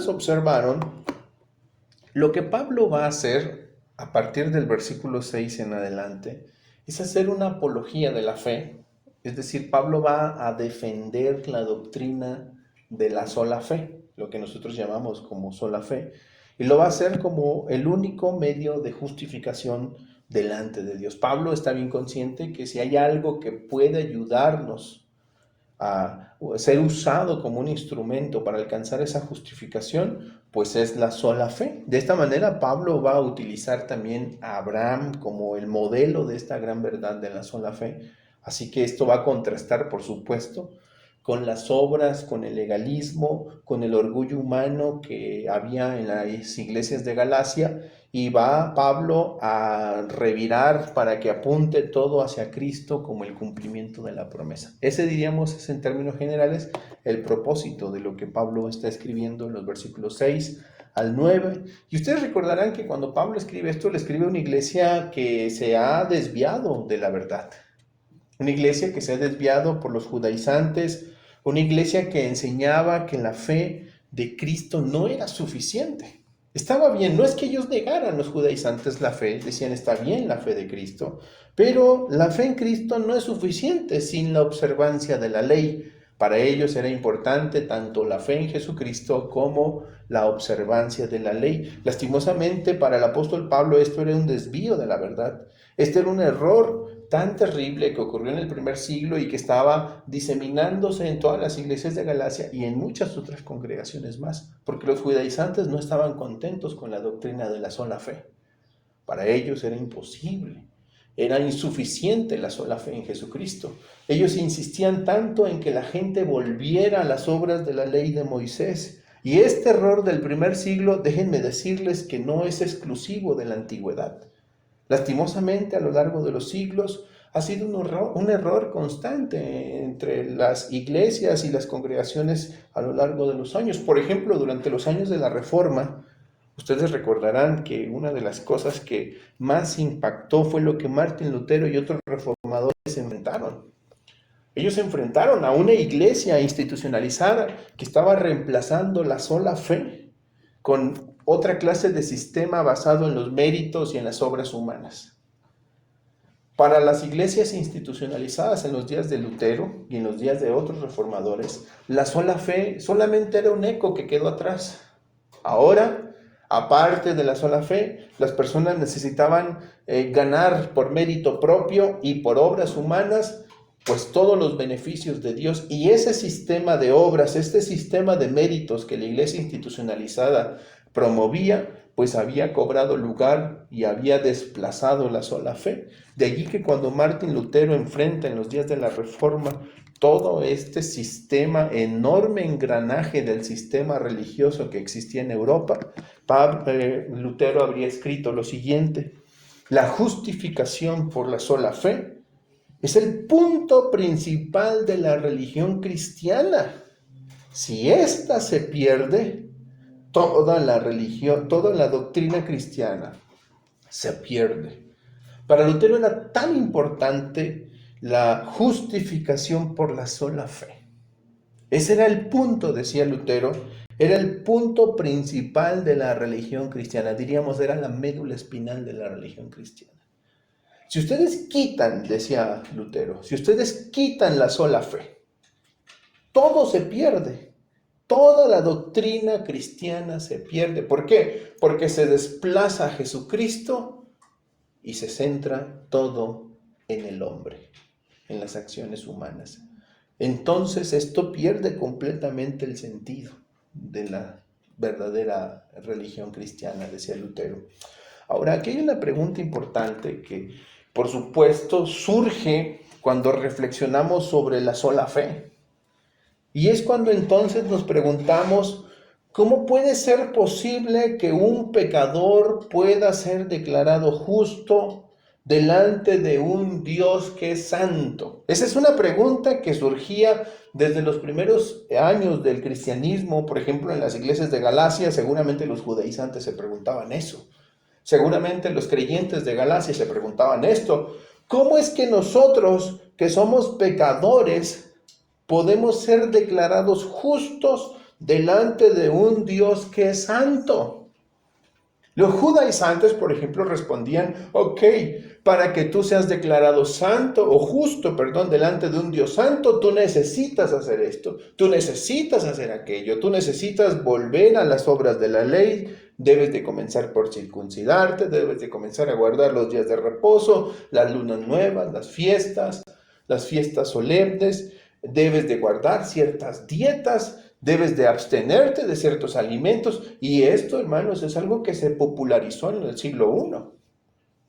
ustedes observaron, lo que Pablo va a hacer a partir del versículo 6 en adelante es hacer una apología de la fe. Es decir, Pablo va a defender la doctrina de la sola fe, lo que nosotros llamamos como sola fe, y lo va a hacer como el único medio de justificación delante de Dios. Pablo está bien consciente que si hay algo que puede ayudarnos a ser usado como un instrumento para alcanzar esa justificación, pues es la sola fe. De esta manera Pablo va a utilizar también a Abraham como el modelo de esta gran verdad de la sola fe. Así que esto va a contrastar, por supuesto, con las obras, con el legalismo, con el orgullo humano que había en las iglesias de Galacia, y va Pablo a revirar para que apunte todo hacia Cristo como el cumplimiento de la promesa. Ese, diríamos, es en términos generales el propósito de lo que Pablo está escribiendo en los versículos 6 al 9. Y ustedes recordarán que cuando Pablo escribe esto, le escribe a una iglesia que se ha desviado de la verdad. Una iglesia que se ha desviado por los judaizantes, una iglesia que enseñaba que la fe de Cristo no era suficiente. Estaba bien, no es que ellos negaran, los judaizantes, la fe, decían está bien la fe de Cristo, pero la fe en Cristo no es suficiente sin la observancia de la ley. Para ellos era importante tanto la fe en Jesucristo como la observancia de la ley. Lastimosamente para el apóstol Pablo esto era un desvío de la verdad. Este era un error tan terrible que ocurrió en el primer siglo y que estaba diseminándose en todas las iglesias de Galacia y en muchas otras congregaciones más, porque los judaizantes no estaban contentos con la doctrina de la sola fe. Para ellos era imposible, era insuficiente la sola fe en Jesucristo. Ellos insistían tanto en que la gente volviera a las obras de la ley de Moisés. Y este error del primer siglo, déjenme decirles que no es exclusivo de la antigüedad. Lastimosamente, a lo largo de los siglos, ha sido un error constante entre las iglesias y las congregaciones a lo largo de los años. Por ejemplo, durante los años de la Reforma, ustedes recordarán que una de las cosas que más impactó fue lo que Martín Lutero y otros reformadores se enfrentaron. Ellos se enfrentaron a una iglesia institucionalizada que estaba reemplazando la sola fe con otra clase de sistema basado en los méritos y en las obras humanas. Para las iglesias institucionalizadas en los días de Lutero y en los días de otros reformadores, la sola fe solamente era un eco que quedó atrás. Ahora, aparte de la sola fe, las personas necesitaban ganar por mérito propio y por obras humanas, pues todos los beneficios de Dios. Y ese sistema de obras, este sistema de méritos que la iglesia institucionalizada promovía, pues había cobrado lugar y había desplazado la sola fe. De allí que cuando Martín Lutero enfrenta en los días de la Reforma todo este sistema, enorme engranaje del sistema religioso que existía en Europa, Lutero habría escrito lo siguiente: la justificación por la sola fe es el punto principal de la religión cristiana. Si ésta se pierde, toda la religión, toda la doctrina cristiana se pierde. Para Lutero era tan importante la justificación por la sola fe. Ese era el punto, decía Lutero, era el punto principal de la religión cristiana. Diríamos, era la médula espinal de la religión cristiana. Si ustedes quitan, decía Lutero, si ustedes quitan la sola fe, todo se pierde. Toda la doctrina cristiana se pierde. ¿Por qué? Porque se desplaza a Jesucristo y se centra todo en el hombre, en las acciones humanas. Entonces esto pierde completamente el sentido de la verdadera religión cristiana, decía Lutero. Ahora, aquí hay una pregunta importante que, por supuesto, surge cuando reflexionamos sobre la sola fe. Y es cuando entonces nos preguntamos, ¿cómo puede ser posible que un pecador pueda ser declarado justo delante de un Dios que es santo? Esa es una pregunta que surgía desde los primeros años del cristianismo. Por ejemplo, en las iglesias de Galacia, seguramente los judaizantes se preguntaban eso. Seguramente los creyentes de Galacia se preguntaban esto: ¿cómo es que nosotros, que somos pecadores, podemos ser declarados justos delante de un Dios que es santo. Los judaizantes, por ejemplo, respondían, ok, para que tú seas declarado santo o justo, perdón, delante de un Dios santo, tú necesitas hacer esto, tú necesitas hacer aquello, tú necesitas volver a las obras de la ley, debes de comenzar por circuncidarte, debes de comenzar a guardar los días de reposo, las lunas nuevas, las fiestas solemnes, debes de guardar ciertas dietas, debes de abstenerte de ciertos alimentos. Y esto, hermanos, es algo que se popularizó en el siglo I.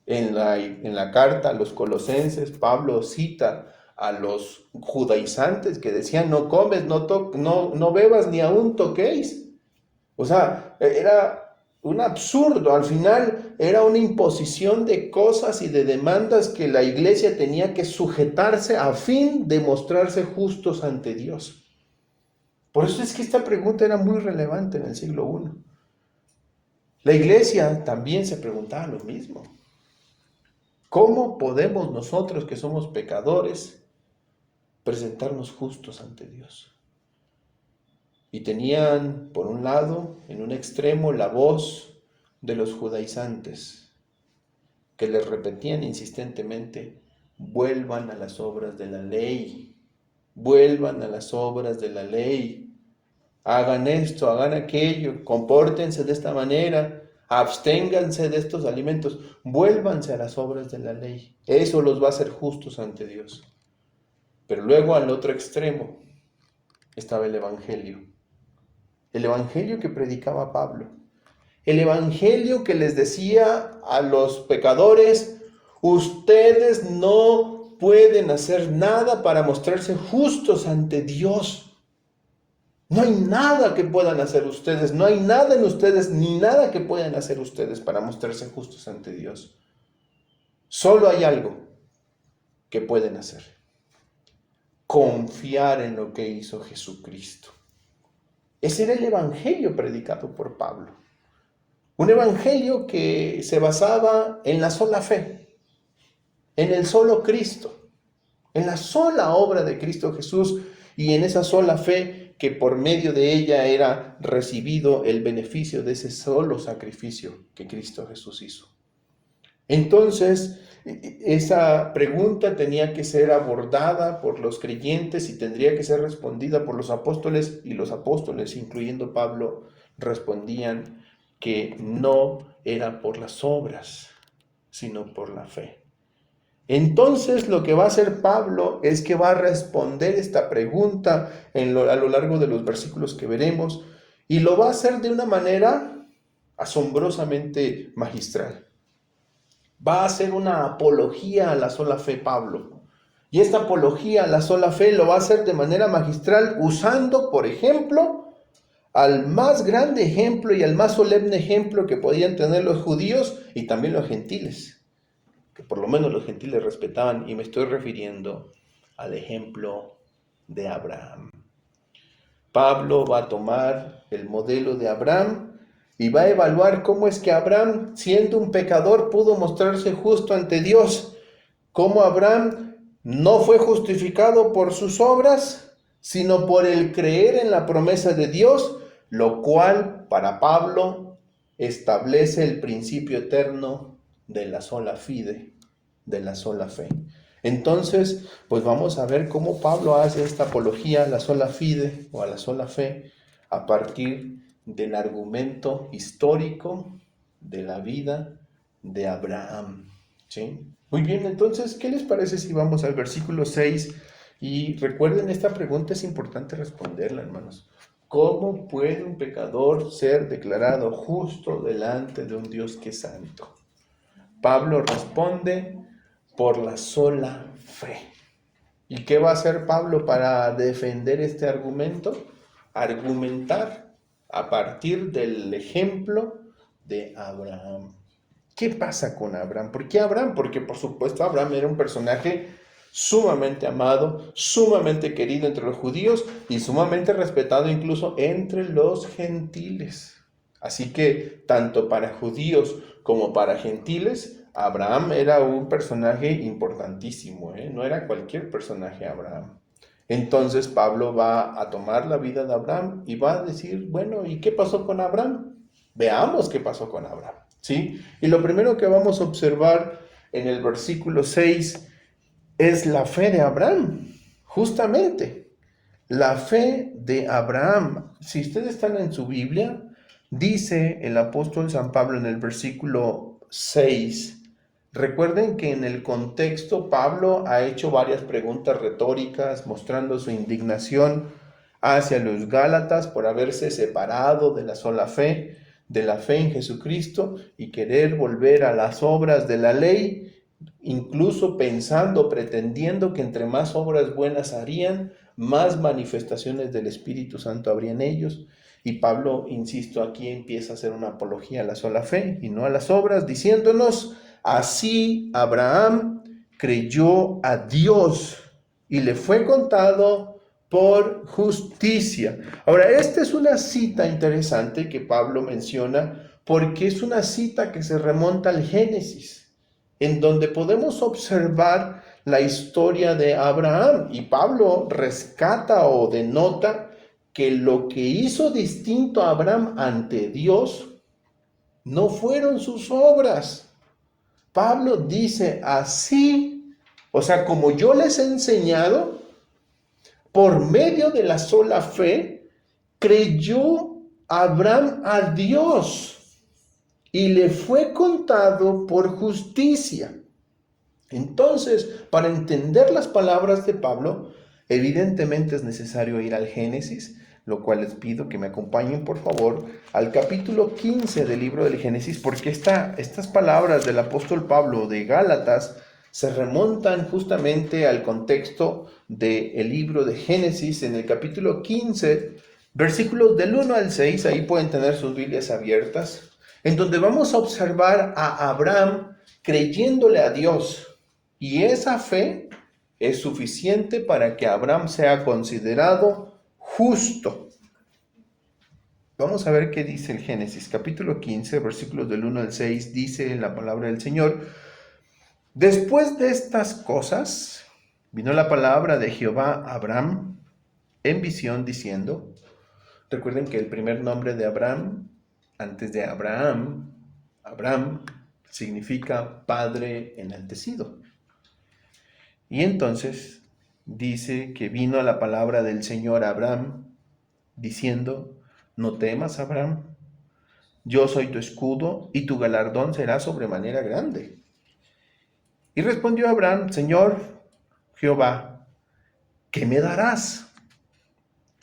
En la carta a los colosenses, Pablo cita a los judaizantes que decían, no comes, no bebas, ni aún toquéis. O sea, era un absurdo. Al final era una imposición de cosas y de demandas que la iglesia tenía que sujetarse a fin de mostrarse justos ante Dios. Por eso es que esta pregunta era muy relevante en el siglo I. La iglesia también se preguntaba lo mismo. ¿Cómo podemos nosotros, que somos pecadores, presentarnos justos ante Dios? Y tenían, por un lado, en un extremo, la voz de los judaizantes, que les repetían insistentemente, vuelvan a las obras de la ley, vuelvan a las obras de la ley. Hagan esto, hagan aquello, compórtense de esta manera, absténganse de estos alimentos, vuélvanse a las obras de la ley. Eso los va a hacer justos ante Dios. Pero luego al otro extremo estaba el evangelio que predicaba Pablo, el evangelio que les decía a los pecadores, ustedes no pueden hacer nada para mostrarse justos ante Dios. No hay nada que puedan hacer ustedes, no hay nada en ustedes, ni nada que puedan hacer ustedes para mostrarse justos ante Dios. Solo hay algo que pueden hacer: confiar en lo que hizo Jesucristo. Ese era el evangelio predicado por Pablo. Un evangelio que se basaba en la sola fe, en el solo Cristo, en la sola obra de Cristo Jesús y en esa sola fe que por medio de ella era recibido el beneficio de ese solo sacrificio que Cristo Jesús hizo. Entonces, esa pregunta tenía que ser abordada por los creyentes y tendría que ser respondida por los apóstoles, y los apóstoles, incluyendo Pablo, respondían que no era por las obras, sino por la fe. Entonces lo que va a hacer Pablo es que va a responder esta pregunta a lo largo de los versículos que veremos, y lo va a hacer de una manera asombrosamente magistral. Va a hacer una apología a la sola fe Pablo, y esta apología a la sola fe lo va a hacer de manera magistral usando, por ejemplo, al más grande ejemplo y al más solemne ejemplo que podían tener los judíos y también los gentiles, que por lo menos los gentiles respetaban, y me estoy refiriendo al ejemplo de Abraham. Pablo va a tomar el modelo de Abraham y va a evaluar cómo es que Abraham, siendo un pecador, pudo mostrarse justo ante Dios. Cómo Abraham no fue justificado por sus obras, sino por el creer en la promesa de Dios, lo cual para Pablo establece el principio eterno de la sola fide, de la sola fe. Entonces, pues vamos a ver cómo Pablo hace esta apología a la sola fide o a la sola fe a partir del argumento histórico de la vida de Abraham. ¿Sí? Muy bien, entonces, ¿qué les parece si vamos al versículo 6? Y recuerden, esta pregunta es importante responderla, hermanos. ¿Cómo puede un pecador ser declarado justo delante de un Dios que es santo? Pablo responde: por la sola fe. ¿Y qué va a hacer Pablo para defender este argumento? Argumentar a partir del ejemplo de Abraham. ¿Qué pasa con Abraham? ¿Por qué Abraham? Porque por supuesto Abraham era un personaje sumamente amado, sumamente querido entre los judíos y sumamente respetado incluso entre los gentiles. Así que tanto para judíos como para gentiles, Abraham era un personaje importantísimo, no era cualquier personaje Abraham. Entonces Pablo va a tomar la vida de Abraham y va a decir, bueno, ¿y qué pasó con Abraham? Veamos qué pasó con Abraham, ¿sí? Y lo primero que vamos a observar en el versículo 6 es la fe de Abraham, justamente. La fe de Abraham. Si ustedes están en su Biblia, dice el apóstol San Pablo en el versículo 6. Recuerden que en el contexto Pablo ha hecho varias preguntas retóricas mostrando su indignación hacia los Gálatas por haberse separado de la sola fe, de la fe en Jesucristo y querer volver a las obras de la ley, incluso pensando, pretendiendo que entre más obras buenas harían, más manifestaciones del Espíritu Santo habrían ellos. Y Pablo, insisto, aquí empieza a hacer una apología a la sola fe y no a las obras, diciéndonos, así Abraham creyó a Dios y le fue contado por justicia. Ahora, esta es una cita interesante que Pablo menciona porque es una cita que se remonta al Génesis, en donde podemos observar la historia de Abraham, y Pablo rescata o denota que lo que hizo distinto a Abraham ante Dios no fueron sus obras. Pablo dice así, o sea, como yo les he enseñado, por medio de la sola fe, creyó Abraham a Dios y le fue contado por justicia. Entonces, para entender las palabras de Pablo, evidentemente es necesario ir al Génesis, lo cual les pido que me acompañen, por favor, al capítulo 15 del libro del Génesis, porque estas palabras del apóstol Pablo de Gálatas se remontan justamente al contexto del libro de Génesis. En el capítulo 15, versículos del 1 al 6, ahí pueden tener sus Biblias abiertas, en donde vamos a observar a Abraham creyéndole a Dios. Y esa fe es suficiente para que Abraham sea considerado justo. Vamos a ver qué dice el Génesis, capítulo 15, versículos del 1 al 6, dice en la palabra del Señor: después de estas cosas, vino la palabra de Jehová a Abraham en visión diciendo, recuerden que el primer nombre de Abraham, antes de Abraham, Abraham significa Padre enaltecido. Y entonces dice que vino la palabra del Señor a Abraham, diciendo, no temas, Abraham, yo soy tu escudo y tu galardón será sobremanera grande. Y respondió Abraham, Señor Jehová, ¿qué me darás?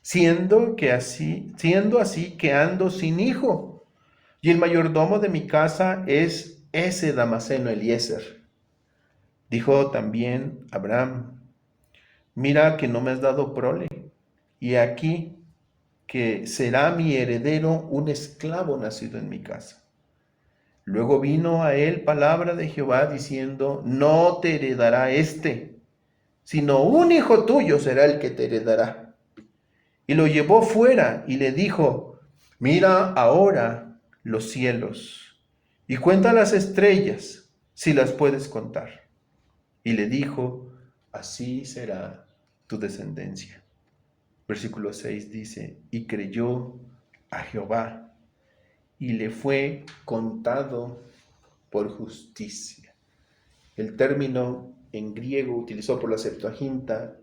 Siendo así que ando sin hijo, y el mayordomo de mi casa es ese Damaseno Eliezer. Dijo también Abraham, mira que no me has dado prole, y aquí que será mi heredero un esclavo nacido en mi casa. Luego vino a él palabra de Jehová diciendo, no te heredará sino un hijo tuyo será el que te heredará. Y lo llevó fuera y le dijo, mira ahora los cielos y cuenta las estrellas, si las puedes contar. Y le dijo, así será tu descendencia. Versículo 6 dice, y creyó a Jehová y le fue contado por justicia. El término en griego utilizado por la Septuaginta,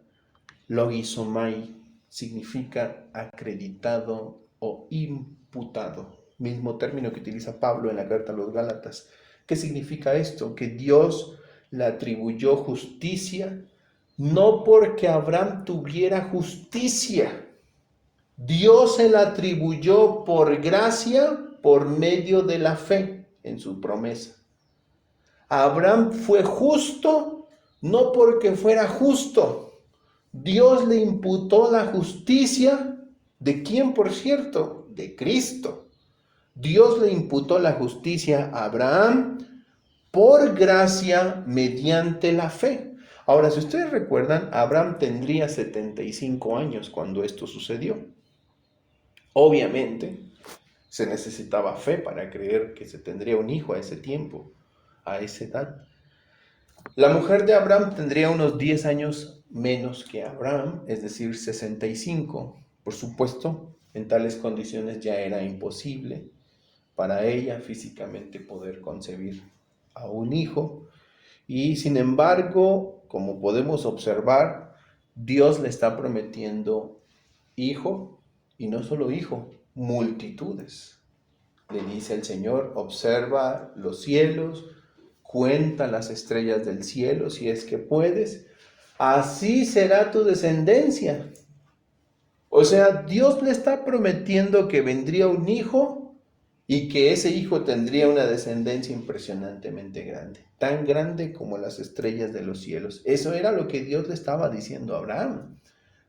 logizomai, significa acreditado o imputado. Mismo término que utiliza Pablo en la carta a los Gálatas. ¿Qué significa esto? Que Dios le atribuyó justicia no porque Abraham tuviera justicia. Dios se la atribuyó por gracia, por medio de la fe en su promesa. Abraham fue justo no porque fuera justo. Dios le imputó la justicia, ¿de quién, por cierto? De Cristo. Dios le imputó la justicia a Abraham por gracia mediante la fe. Ahora, si ustedes recuerdan, Abraham tendría 75 años cuando esto sucedió. Obviamente, se necesitaba fe para creer que se tendría un hijo a ese tiempo, a esa edad. La mujer de Abraham tendría unos 10 años menos que Abraham, es decir, 65. Por supuesto, en tales condiciones ya era imposible para ella físicamente poder concebir a un hijo. Y sin embargo, como podemos observar, Dios le está prometiendo hijo, y no solo hijo, multitudes. Le dice el Señor: observa los cielos, cuenta las estrellas del cielo si es que puedes, así será tu descendencia. O sea, Dios le está prometiendo que vendría un hijo y que ese hijo tendría una descendencia impresionantemente grande, tan grande como las estrellas de los cielos. Eso era lo que Dios le estaba diciendo a Abraham.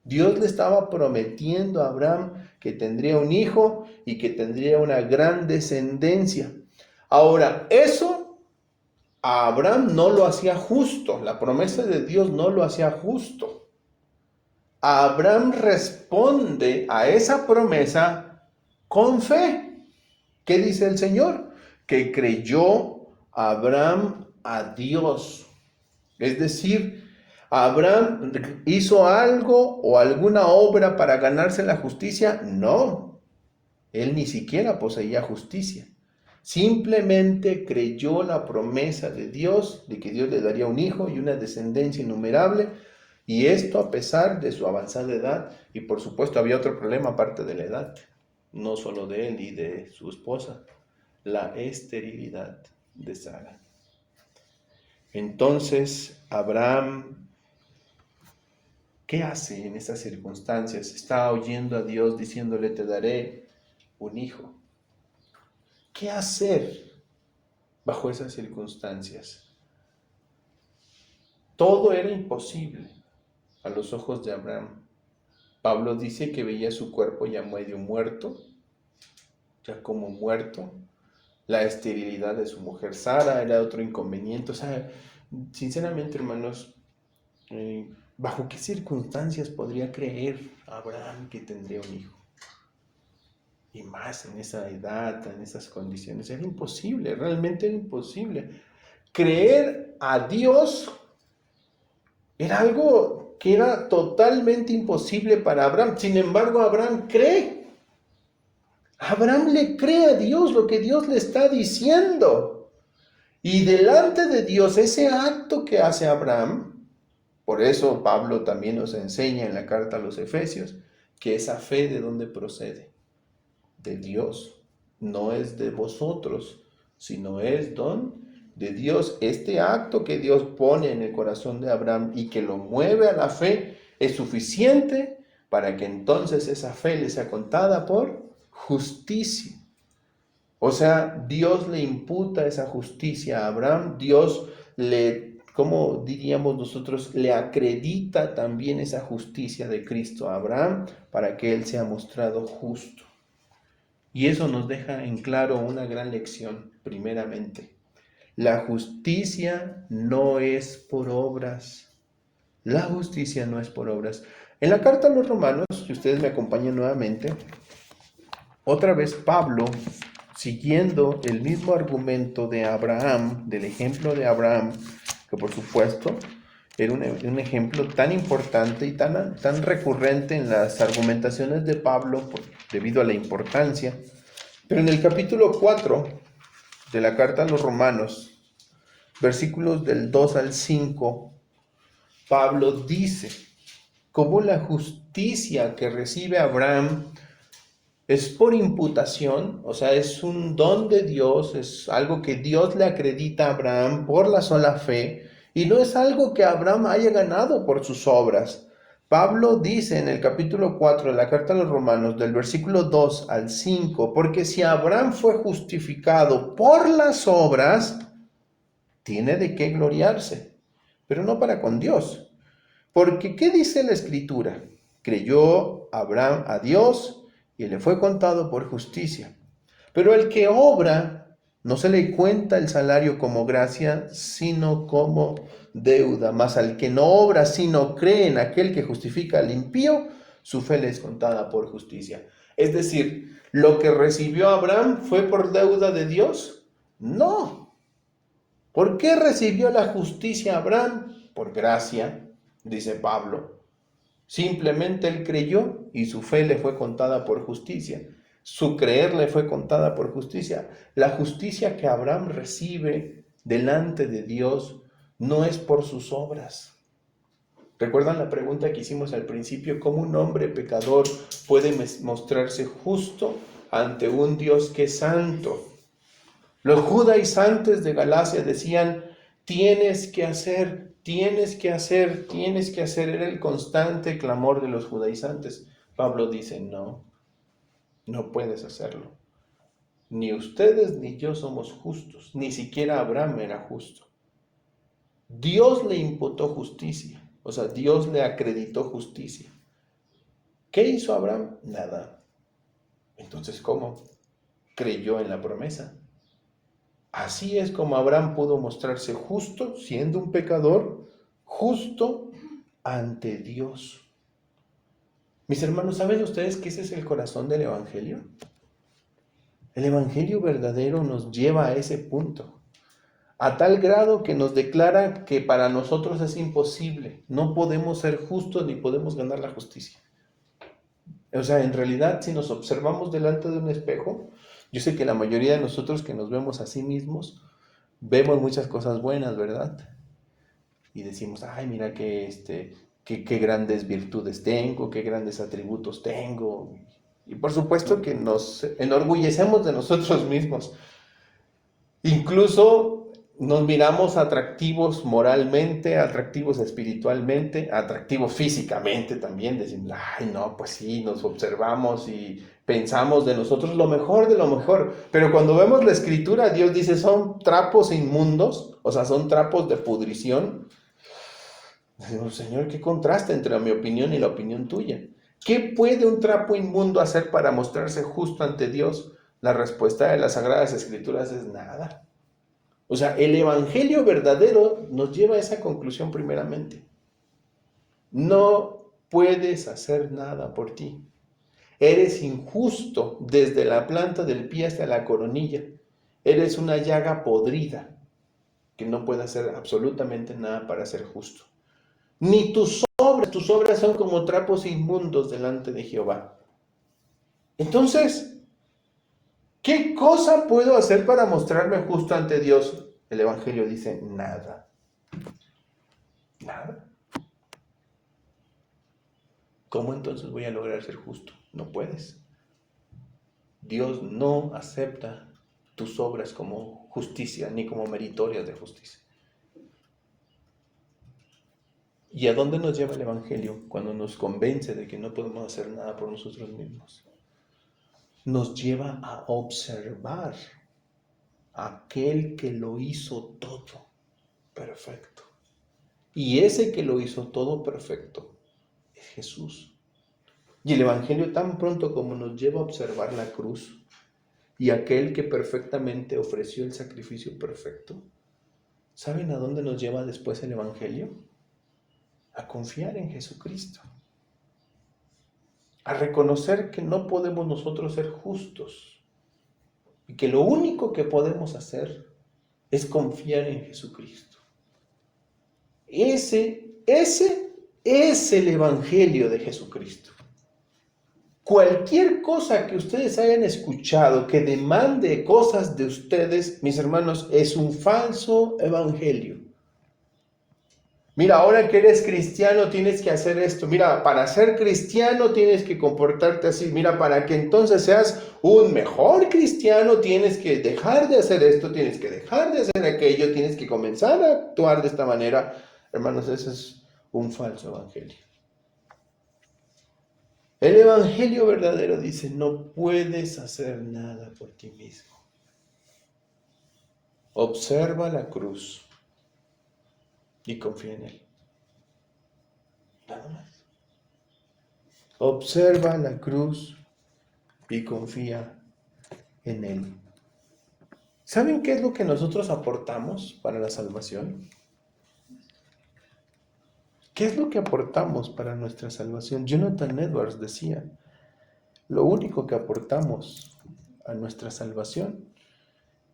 Dios le estaba prometiendo a Abraham que tendría un hijo y que tendría una gran descendencia. Ahora, eso a Abraham no lo hacía justo, la promesa de Dios no lo hacía justo. Abraham responde a esa promesa con fe. ¿Qué dice el Señor? Que creyó Abraham a Dios. Es decir, ¿Abraham hizo algo o alguna obra para ganarse la justicia? No, él ni siquiera poseía justicia. Simplemente creyó la promesa de Dios, de que Dios le daría un hijo y una descendencia innumerable, y esto a pesar de su avanzada edad. Y por supuesto había otro problema aparte de la edad, no solo de él y de su esposa, la esterilidad de Sara. Entonces, Abraham, ¿qué hace en esas circunstancias? Está oyendo a Dios diciéndole: te daré un hijo. ¿Qué hacer bajo esas circunstancias? Todo era imposible a los ojos de Abraham. Pablo dice que veía su cuerpo ya medio muerto, ya como muerto. La esterilidad de su mujer Sara era otro inconveniente. O sea, sinceramente, hermanos, ¿bajo qué circunstancias podría creer Abraham que tendría un hijo? Y más en esa edad, en esas condiciones. Era imposible, realmente era imposible. Creer a Dios era algo que era totalmente imposible para Abraham. Sin embargo, Abraham cree. Abraham le cree a Dios lo que Dios le está diciendo. Y delante de Dios, ese acto que hace Abraham, por eso Pablo también nos enseña en la carta a los Efesios, que esa fe, ¿de dónde procede? De Dios. No es de vosotros, sino es don de Dios. Este acto que Dios pone en el corazón de Abraham y que lo mueve a la fe es suficiente para que entonces esa fe le sea contada por justicia. O sea, Dios le imputa esa justicia a Abraham. Dios le, ¿cómo diríamos nosotros? Le acredita también esa justicia de Cristo a Abraham para que él sea mostrado justo. Y eso nos deja en claro una gran lección, primeramente. La justicia no es por obras. La justicia no es por obras. En la carta a los Romanos, si ustedes me acompañan nuevamente, otra vez Pablo, siguiendo el mismo argumento de Abraham, del ejemplo de Abraham, que por supuesto era un ejemplo tan importante y tan recurrente en las argumentaciones de Pablo debido a la importancia. Pero en el capítulo 4 de la carta a los Romanos, versículos del 2 al 5, Pablo dice cómo la justicia que recibe Abraham es por imputación, o sea, es un don de Dios, es algo que Dios le acredita a Abraham por la sola fe, y no es algo que Abraham haya ganado por sus obras. Pablo dice en el capítulo 4 de la carta a los Romanos, del versículo 2 al 5, porque si Abraham fue justificado por las obras, tiene de qué gloriarse, pero no para con Dios. Porque, ¿qué dice la Escritura? Creyó Abraham a Dios y le fue contado por justicia. Pero el que obra, no se le cuenta el salario como gracia, sino como deuda. Mas al que no obra, sino cree en aquel que justifica al impío, su fe le es contada por justicia. Es decir, ¿lo que recibió Abraham fue por deuda de Dios? No. ¿Por qué recibió la justicia Abraham? Por gracia, dice Pablo. Simplemente él creyó y su fe le fue contada por justicia. Su creer le fue contada por justicia. La justicia que Abraham recibe delante de Dios no es por sus obras. ¿Recuerdan la pregunta que hicimos al principio? ¿Cómo un hombre pecador puede mostrarse justo ante un Dios que es santo? Los judaizantes de Galacia decían, tienes que hacer, tienes que hacer, tienes que hacer. Era el constante clamor de los judaizantes. Pablo dice, no, no puedes hacerlo. Ni ustedes ni yo somos justos, ni siquiera Abraham era justo. Dios le imputó justicia, o sea, Dios le acreditó justicia. ¿Qué hizo Abraham? Nada. Entonces, ¿cómo? Creyó en la promesa. Así es como Abraham pudo mostrarse justo, siendo un pecador, justo ante Dios. Mis hermanos, ¿saben ustedes que ese es el corazón del Evangelio? El Evangelio verdadero nos lleva a ese punto, a tal grado que nos declara que para nosotros es imposible, no podemos ser justos ni podemos ganar la justicia. O sea, en realidad, si nos observamos delante de un espejo, yo sé que la mayoría de nosotros que nos vemos a sí mismos, vemos muchas cosas buenas, ¿verdad? Y decimos, ay, mira qué grandes virtudes tengo, qué grandes atributos tengo. Y por supuesto que nos enorgullecemos de nosotros mismos. Incluso nos miramos atractivos moralmente, atractivos espiritualmente, atractivos físicamente también. Decimos, ay, no, pues sí, nos observamos y pensamos de nosotros lo mejor de lo mejor. Pero cuando vemos la escritura, Dios dice, son trapos inmundos, o sea, son trapos de pudrición. Decimos, Señor, qué contraste entre mi opinión y la opinión tuya. ¿Qué puede un trapo inmundo hacer para mostrarse justo ante Dios? La respuesta de las Sagradas Escrituras es nada. O sea, el Evangelio verdadero nos lleva a esa conclusión primeramente. No puedes hacer nada por ti. Eres injusto desde la planta del pie hasta la coronilla. Eres una llaga podrida que no puede hacer absolutamente nada para ser justo. Ni tus obras son como trapos inmundos delante de Jehová. Entonces, ¿qué cosa puedo hacer para mostrarme justo ante Dios? El Evangelio dice, nada. Nada. ¿Cómo entonces voy a lograr ser justo? No puedes. Dios no acepta tus obras como justicia, ni como meritorias de justicia. ¿Y a dónde nos lleva el Evangelio cuando nos convence de que no podemos hacer nada por nosotros mismos? Nos lleva a observar a aquel que lo hizo todo perfecto. Y ese que lo hizo todo perfecto es Jesús. Y el Evangelio tan pronto como nos lleva a observar la cruz y aquel que perfectamente ofreció el sacrificio perfecto, ¿saben a dónde nos lleva después el Evangelio? A confiar en Jesucristo. A reconocer que no podemos nosotros ser justos y que lo único que podemos hacer es confiar en Jesucristo. Ese es el Evangelio de Jesucristo. Cualquier cosa que ustedes hayan escuchado que demande cosas de ustedes, mis hermanos, es un falso evangelio. Mira, ahora que eres cristiano tienes que hacer esto. Mira, para ser cristiano tienes que comportarte así. Mira, para que entonces seas un mejor cristiano tienes que dejar de hacer esto, tienes que dejar de hacer aquello, tienes que comenzar a actuar de esta manera. Hermanos, ese es un falso evangelio. El Evangelio verdadero dice, no puedes hacer nada por ti mismo. Observa la cruz y confía en Él. Nada más. Observa la cruz y confía en Él. ¿Saben qué es lo que nosotros aportamos para la salvación? ¿Qué es lo que aportamos para nuestra salvación? Jonathan Edwards decía, lo único que aportamos a nuestra salvación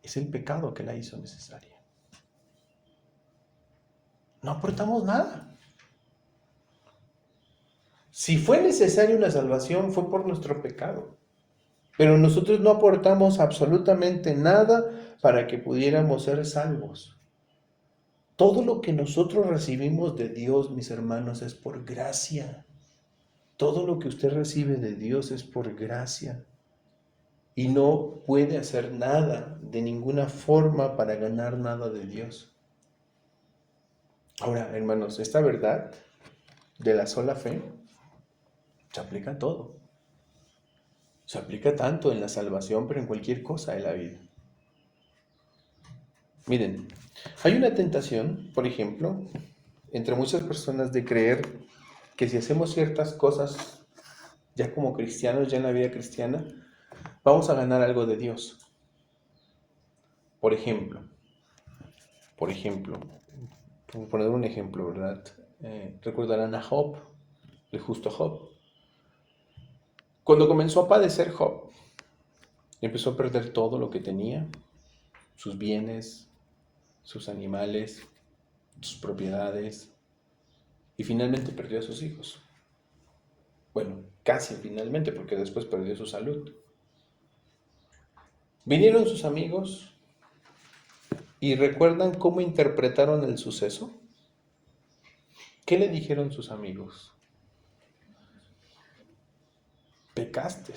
es el pecado que la hizo necesaria. No aportamos nada. Si fue necesaria una salvación, fue por nuestro pecado. Pero nosotros no aportamos absolutamente nada para que pudiéramos ser salvos. Todo lo que nosotros recibimos de Dios, mis hermanos, es por gracia. Todo lo que usted recibe de Dios es por gracia. Y no puede hacer nada, de ninguna forma, para ganar nada de Dios. Ahora, hermanos, esta verdad de la sola fe se aplica a todo. Se aplica tanto en la salvación, pero en cualquier cosa de la vida. Miren, hay una tentación, por ejemplo, entre muchas personas de creer que si hacemos ciertas cosas, ya como cristianos, ya en la vida cristiana, vamos a ganar algo de Dios. Por ejemplo, por poner un ejemplo, ¿verdad? Recordarán a Job, el justo Job. Cuando comenzó a padecer Job, empezó a perder todo lo que tenía, sus bienes, sus animales, sus propiedades, y finalmente perdió a sus hijos. Bueno, casi finalmente, porque después perdió su salud. Vinieron sus amigos y ¿recuerdan cómo interpretaron el suceso? ¿Qué le dijeron sus amigos? Pecaste.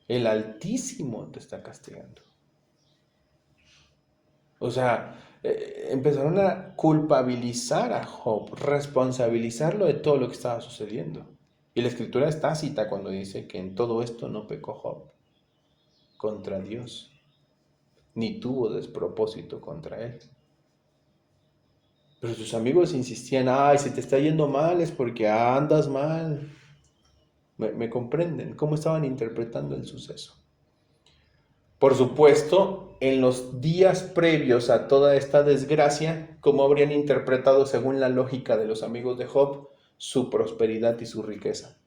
El Altísimo te está castigando. O sea, empezaron a culpabilizar a Job, responsabilizarlo de todo lo que estaba sucediendo. Y la escritura es tácita cuando dice que en todo esto no pecó Job contra Dios, ni tuvo despropósito contra él. Pero sus amigos insistían, ay, si te está yendo mal es porque andas mal. ¿Me comprenden? ¿Cómo estaban interpretando el suceso? Por supuesto, en los días previos a toda esta desgracia, ¿cómo habrían interpretado, según la lógica de los amigos de Job, su prosperidad y su riqueza?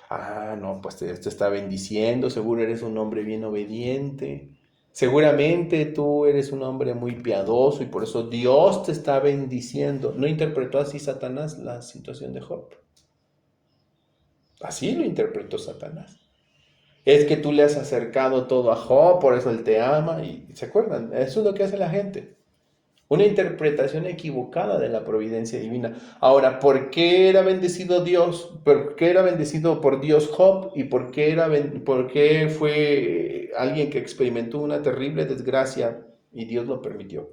Ah, no, pues te está bendiciendo, seguro eres un hombre bien obediente, seguramente tú eres un hombre muy piadoso y por eso Dios te está bendiciendo. ¿No interpretó así Satanás la situación de Job? Así lo interpretó Satanás. Es que tú le has acercado todo a Job, por eso él te ama. Y ¿se acuerdan? Eso es lo que hace la gente. Una interpretación equivocada de la providencia divina. Ahora, ¿por qué era bendecido Dios? ¿Por qué era bendecido por Dios Job? ¿Y por qué fue alguien que experimentó una terrible desgracia y Dios lo permitió?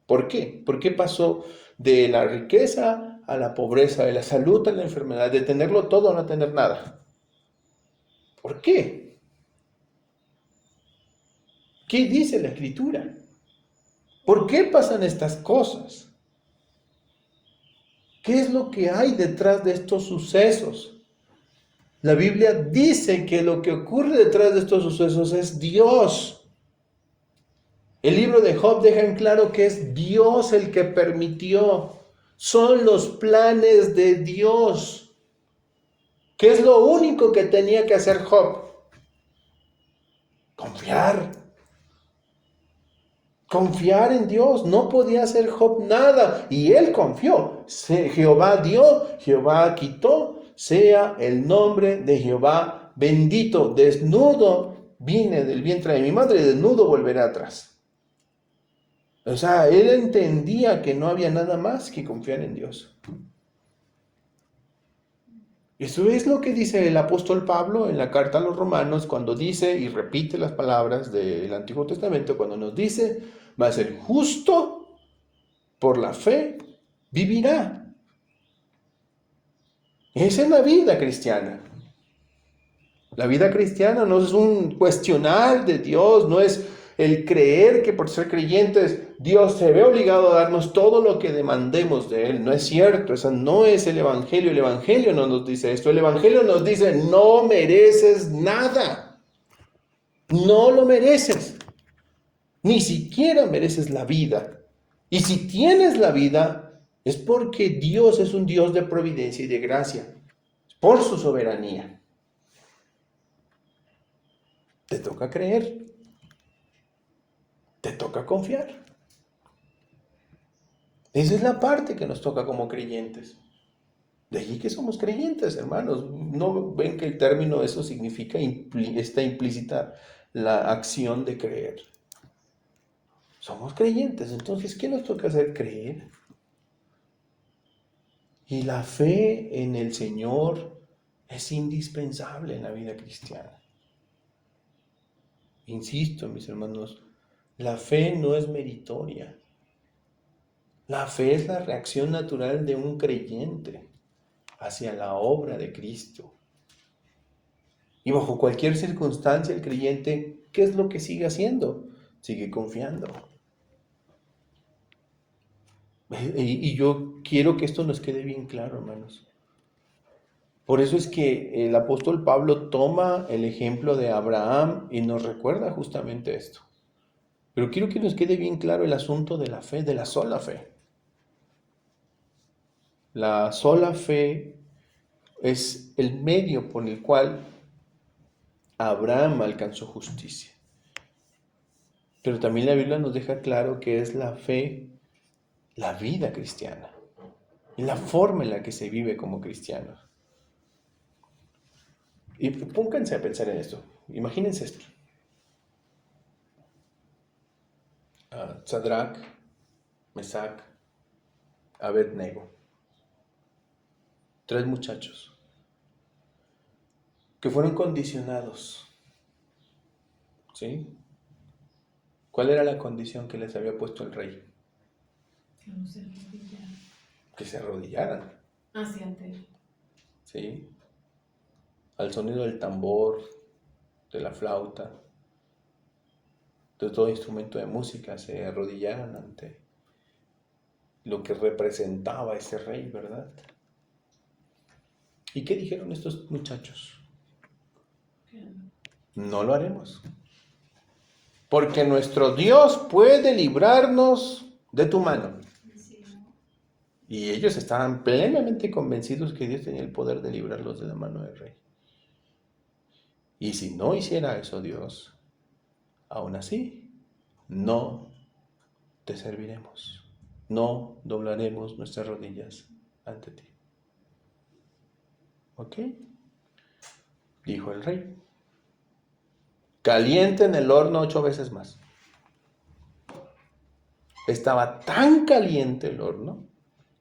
¿Por qué? ¿Por qué pasó de la riqueza a la pobreza, de la salud a la enfermedad, de tenerlo todo a no tener nada? ¿Por qué? ¿Qué dice la Escritura? ¿Por qué pasan estas cosas? ¿Qué es lo que hay detrás de estos sucesos? La Biblia dice que lo que ocurre detrás de estos sucesos es Dios. El libro de Job deja en claro que es Dios el que permitió. Son los planes de Dios. ¿Qué es lo único que tenía que hacer Job? Confiar. Confiar en Dios. No podía hacer Job nada. Y él confió. Jehová dio, Jehová quitó. Sea el nombre de Jehová bendito. Desnudo vine del vientre de mi madre, desnudo volveré atrás. O sea, él entendía que no había nada más que confiar en Dios. Eso es lo que dice el apóstol Pablo en la carta a los Romanos cuando dice y repite las palabras del Antiguo Testamento, cuando nos dice, mas el justo por la fe vivirá. Esa es la vida cristiana. La vida cristiana no es un cuestionar de Dios, no es el creer que por ser creyentes Dios se ve obligado a darnos todo lo que demandemos de Él. No es cierto, eso no es el Evangelio. El Evangelio no nos dice esto. El Evangelio nos dice, no mereces nada. No lo mereces. Ni siquiera mereces la vida. Y si tienes la vida, es porque Dios es un Dios de providencia y de gracia, por su soberanía. Te toca creer, te toca confiar. Esa es la parte que nos toca como creyentes. De allí que somos creyentes, hermanos. ¿No ven que el término eso significa, está implícita la acción de creer? Somos creyentes, entonces, ¿qué nos toca hacer? Creer. Y la fe en el Señor es indispensable en la vida cristiana. Insisto, mis hermanos, la fe no es meritoria. La fe es la reacción natural de un creyente hacia la obra de Cristo. Y bajo cualquier circunstancia el creyente, ¿qué es lo que sigue haciendo? Sigue confiando. Y yo quiero que esto nos quede bien claro, hermanos. Por eso es que el apóstol Pablo toma el ejemplo de Abraham y nos recuerda justamente esto. Pero quiero que nos quede bien claro el asunto de la fe, de la sola fe. La sola fe es el medio por el cual Abraham alcanzó justicia. Pero también la Biblia nos deja claro que es la fe, la vida cristiana, y la forma en la que se vive como cristianos. Y pónganse a pensar en esto. Imagínense esto. Sadrach, Mesach, Abednego. 3 muchachos que fueron condicionados. ¿Sí? ¿Cuál era la condición que les había puesto el rey? Que no se arrodillaran. Que se arrodillaran. Hacia ante él. ¿Sí? Al sonido del tambor, de la flauta, de todo instrumento de música, se arrodillaran ante lo que representaba ese rey, ¿verdad? ¿Y qué dijeron estos muchachos? No lo haremos. Porque nuestro Dios puede librarnos de tu mano. Y ellos estaban plenamente convencidos que Dios tenía el poder de librarlos de la mano del rey. Y si no hiciera eso Dios, aún así, no te serviremos. No doblaremos nuestras rodillas ante ti. ¿Ok? Dijo el rey. Caliente en el horno 8 veces más. Estaba tan caliente el horno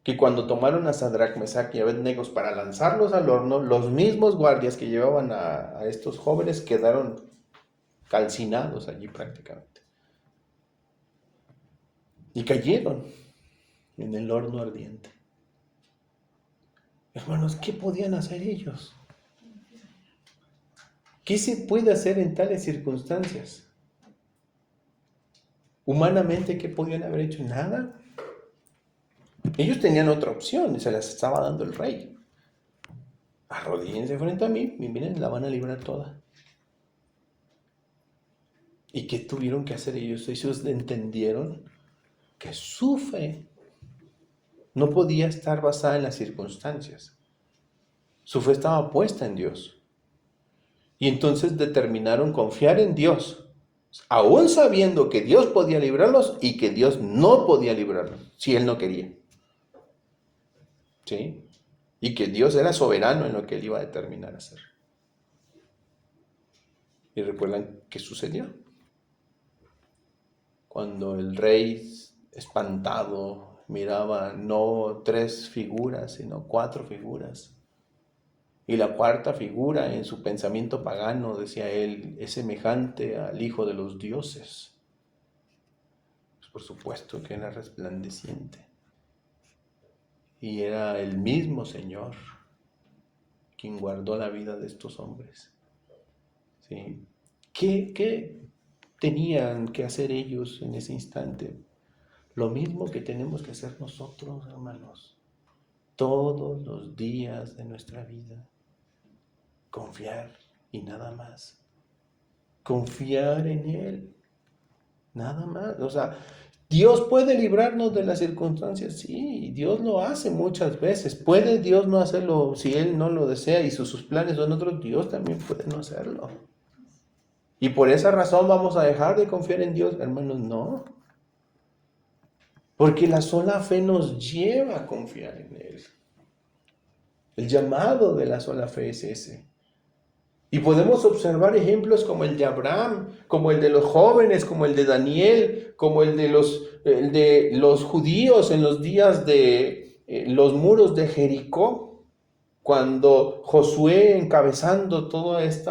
que cuando tomaron a Sadrach, Mesach y Abednego para lanzarlos al horno, los mismos guardias que llevaban a estos jóvenes quedaron calcinados allí prácticamente. Y cayeron en el horno ardiente. Hermanos, ¿qué podían hacer ellos? ¿Qué se puede hacer en tales circunstancias? Humanamente, ¿qué podían haber hecho? Nada. Ellos tenían otra opción y se las estaba dando el rey. Arrodíllense frente a mí y miren, la van a librar toda. ¿Y qué tuvieron que hacer ellos? Ellos entendieron que su fe no podía estar basada en las circunstancias. Su fe estaba puesta en Dios. Y entonces determinaron confiar en Dios, aún sabiendo que Dios podía librarlos y que Dios no podía librarlos, si Él no quería. ¿Sí? Y que Dios era soberano en lo que Él iba a determinar hacer. ¿Y recuerdan qué sucedió? Cuando el rey, espantado, miraba no 3 figuras, sino 4 figuras. Y la cuarta figura, en su pensamiento pagano, decía él, es semejante al Hijo de los dioses. Pues por supuesto que era resplandeciente. Y era el mismo Señor quien guardó la vida de estos hombres. ¿Sí? ¿Qué tenían que hacer ellos en ese instante? Lo mismo que tenemos que hacer nosotros, hermanos, todos los días de nuestra vida. Confiar y nada más. Confiar en Él, nada más. O sea, Dios puede librarnos de las circunstancias, sí, Dios lo hace muchas veces. Puede Dios no hacerlo si Él no lo desea y sus planes son otros, Dios también puede no hacerlo. Y por esa razón vamos a dejar de confiar en Dios, hermanos, no. Porque la sola fe nos lleva a confiar en Él. El llamado de la sola fe es ese. Y podemos observar ejemplos como el de Abraham, como el de los jóvenes, como el de Daniel, como el de los judíos en los días de los muros de Jericó, cuando Josué, encabezando todo este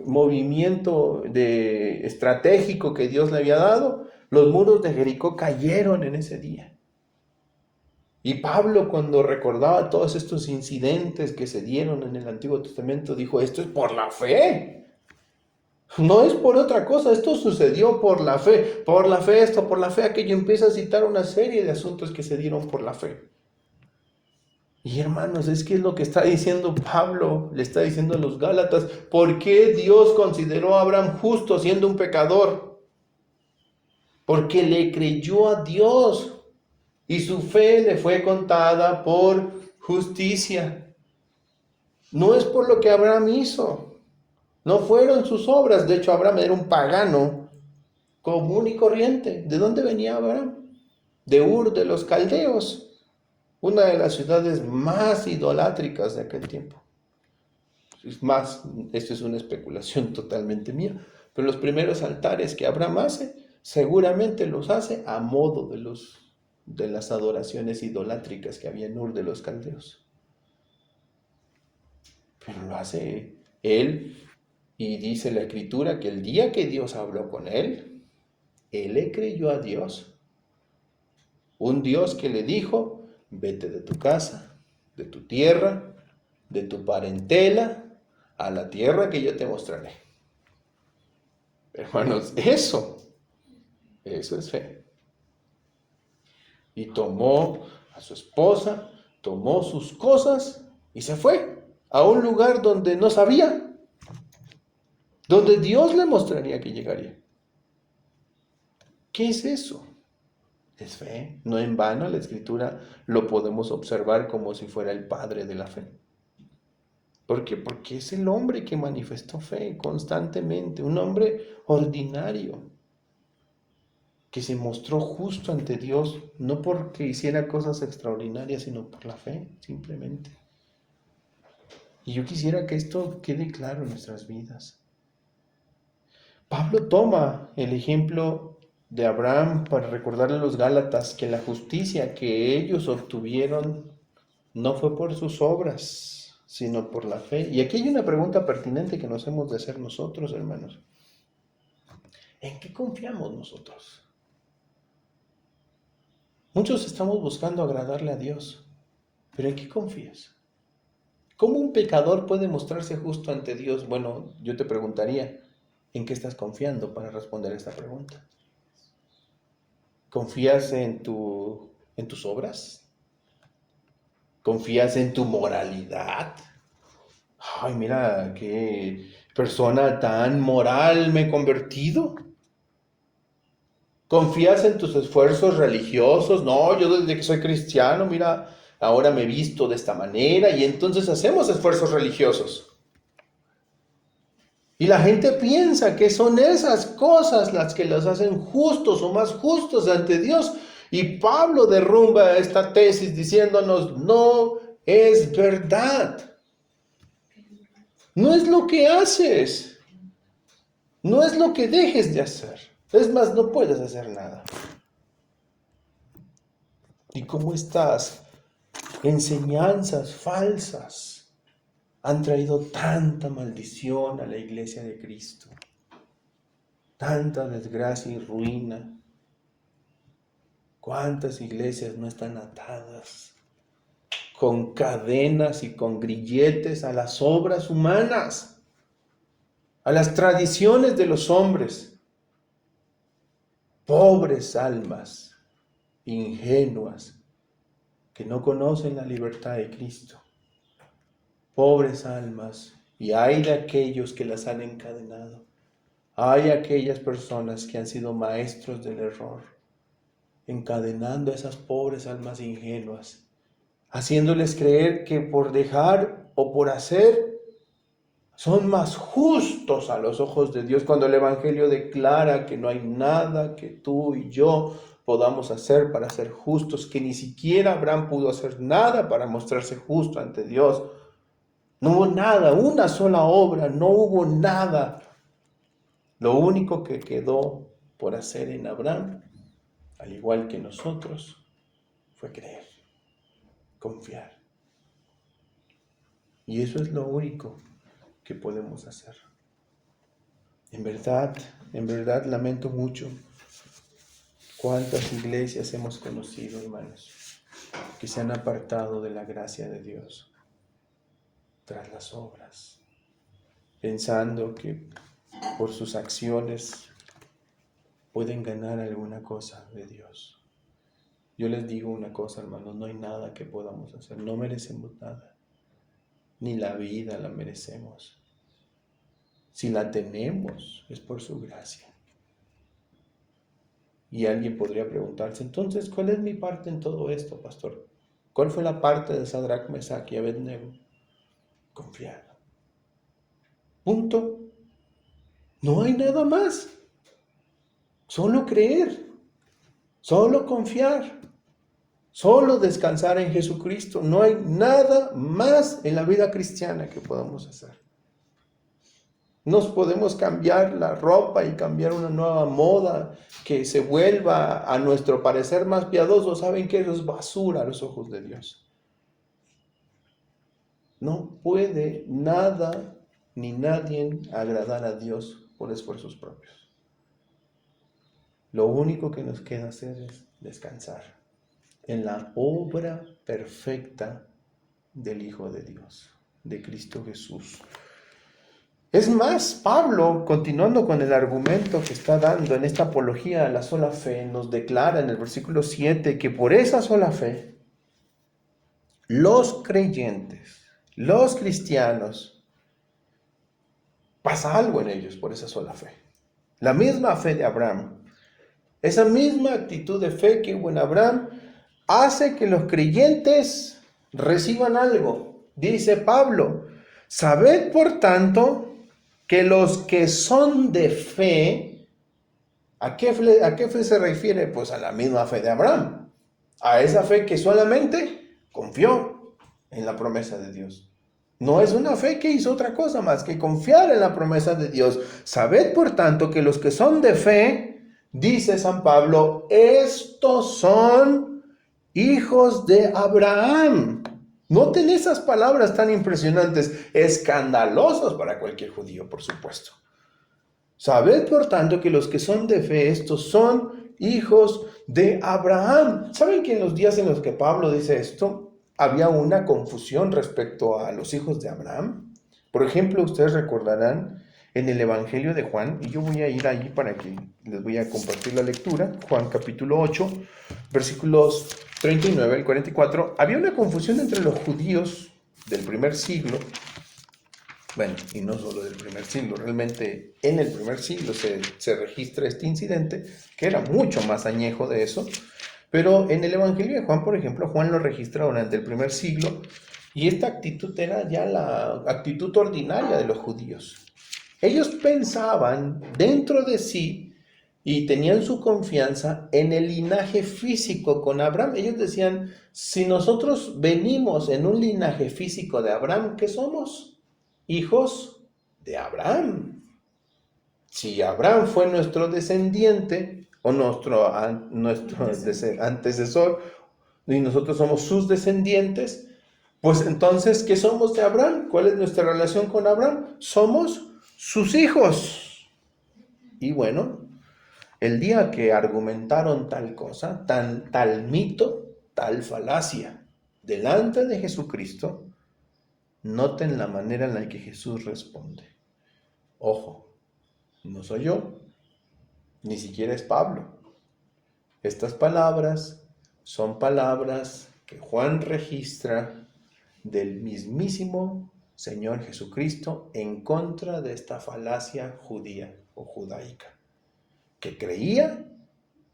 movimiento estratégico que Dios le había dado, los muros de Jericó cayeron en ese día. Y Pablo, cuando recordaba todos estos incidentes que se dieron en el Antiguo Testamento, dijo, esto es por la fe. No es por otra cosa, esto sucedió por la fe. Por la fe esto, por la fe aquello. Empieza a citar una serie de asuntos que se dieron por la fe. Y hermanos, es que es lo que está diciendo Pablo, le está diciendo a los Gálatas. ¿Por qué Dios consideró a Abraham justo siendo un pecador? Porque le creyó a Dios. Y su fe le fue contada por justicia. No es por lo que Abraham hizo. No fueron sus obras. De hecho, Abraham era un pagano común y corriente. ¿De dónde venía Abraham? De Ur de los Caldeos, una de las ciudades más idolátricas de aquel tiempo. Es más, esto es una especulación totalmente mía, pero los primeros altares que Abraham hace, seguramente los hace a modo de las adoraciones idolátricas que había en Ur de los Caldeos. Pero lo hace él, y dice la Escritura que el día que Dios habló con él le creyó a Dios. Un Dios que le dijo, vete de tu casa, de tu tierra, de tu parentela, a la tierra que yo te mostraré. Hermanos, eso es fe. Y tomó a su esposa, tomó sus cosas y se fue a un lugar donde no sabía, donde Dios le mostraría que llegaría. ¿Qué es eso? Es fe. No en vano la Escritura lo podemos observar como si fuera el padre de la fe. ¿Por qué? Porque es el hombre que manifestó fe constantemente, un hombre ordinario, que se mostró justo ante Dios, no porque hiciera cosas extraordinarias, sino por la fe, simplemente. Y yo quisiera que esto quede claro en nuestras vidas. Pablo toma el ejemplo de Abraham para recordarle a los Gálatas que la justicia que ellos obtuvieron no fue por sus obras, sino por la fe. Y aquí hay una pregunta pertinente que nos hemos de hacer nosotros, hermanos. ¿En qué confiamos nosotros? Muchos estamos buscando agradarle a Dios, pero ¿en qué confías? ¿Cómo un pecador puede mostrarse justo ante Dios? Bueno, yo te preguntaría, ¿en qué estás confiando para responder esta pregunta? ¿Confías en tus obras? ¿Confías en tu moralidad? Ay, mira, qué persona tan moral me he convertido. ¿Confías en tus esfuerzos religiosos? No, yo desde que soy cristiano, mira, ahora me he visto de esta manera y entonces hacemos esfuerzos religiosos. Y la gente piensa que son esas cosas las que los hacen justos o más justos ante Dios. Y Pablo derrumba esta tesis diciéndonos, no es verdad. No es lo que haces. No es lo que dejes de hacer. Es más, no puedes hacer nada. Y cómo estas enseñanzas falsas han traído tanta maldición a la iglesia de Cristo, tanta desgracia y ruina. ¿Cuántas iglesias no están atadas con cadenas y con grilletes a las obras humanas, a las tradiciones de los hombres? Pobres almas, ingenuas, que no conocen la libertad de Cristo. Pobres almas, y hay de aquellos que las han encadenado. Hay aquellas personas que han sido maestros del error, encadenando a esas pobres almas ingenuas, haciéndoles creer que por dejar o por hacer son más justos a los ojos de Dios, cuando el Evangelio declara que no hay nada que tú y yo podamos hacer para ser justos, que ni siquiera Abraham pudo hacer nada para mostrarse justo ante Dios. No hubo nada, una sola obra, no hubo nada. Lo único que quedó por hacer en Abraham, al igual que nosotros, fue creer, confiar. Y eso es lo único que podemos hacer. En verdad lamento mucho cuántas iglesias hemos conocido, hermanos, que se han apartado de la gracia de Dios tras las obras, pensando que por sus acciones pueden ganar alguna cosa de Dios. Yo les digo una cosa, hermanos, no hay nada que podamos hacer, no merecemos nada, ni la vida la merecemos. Si la tenemos, es por su gracia. Y alguien podría preguntarse, entonces, ¿cuál es mi parte en todo esto, pastor? ¿Cuál fue la parte de Sadrach, Mesach y Abednego? Confiar. Punto. No hay nada más. Solo creer. Solo confiar. Solo descansar en Jesucristo. No hay nada más en la vida cristiana que podamos hacer. Nos podemos cambiar la ropa y cambiar una nueva moda que se vuelva a nuestro parecer más piadoso. ¿Saben qué? Eso es basura a los ojos de Dios. No puede nada ni nadie agradar a Dios por esfuerzos propios. Lo único que nos queda hacer es descansar en la obra perfecta del Hijo de Dios, de Cristo Jesús. Es más, Pablo, continuando con el argumento que está dando en esta apología a la sola fe, nos declara en el versículo 7 que por esa sola fe, los creyentes, los cristianos, pasa algo en ellos por esa sola fe. La misma fe de Abraham, esa misma actitud de fe que hubo en Abraham, hace que los creyentes reciban algo. Dice Pablo, sabed por tanto que los que son de fe, ¿a qué fe se refiere? Pues a la misma fe de Abraham, a esa fe que solamente confió en la promesa de Dios. No es una fe que hizo otra cosa más que confiar en la promesa de Dios. Sabed por tanto que los que son de fe, dice San Pablo, estos son hijos de Abraham. Noten esas palabras tan impresionantes, escandalosas para cualquier judío, por supuesto. Sabed, por tanto, que los que son de fe, estos son hijos de Abraham. ¿Saben que en los días en los que Pablo dice esto, había una confusión respecto a los hijos de Abraham? Por ejemplo, ustedes recordarán en el Evangelio de Juan, y yo voy a ir ahí para que les voy a compartir la lectura, Juan capítulo 8, versículos 39 al 44, había una confusión entre los judíos del primer siglo, bueno, y no solo del primer siglo, realmente en el primer siglo se registra este incidente, que era mucho más añejo de eso, pero en el Evangelio de Juan, por ejemplo, Juan lo registra durante el primer siglo, y esta actitud era ya la actitud ordinaria de los judíos. Ellos pensaban dentro de sí y tenían su confianza en el linaje físico con Abraham. Ellos decían, si nosotros venimos en un linaje físico de Abraham, ¿qué somos? Hijos de Abraham. Si Abraham fue nuestro descendiente o nuestro antecesor y nosotros somos sus descendientes, pues entonces, ¿qué somos de Abraham? ¿Cuál es nuestra relación con Abraham? Somos sus hijos. Y bueno, el día que argumentaron tal cosa, tal mito, tal falacia, delante de Jesucristo, noten la manera en la que Jesús responde. Ojo, no soy yo, ni siquiera es Pablo. Estas palabras son palabras que Juan registra del mismísimo Señor Jesucristo en contra de esta falacia judía o judaica, que creía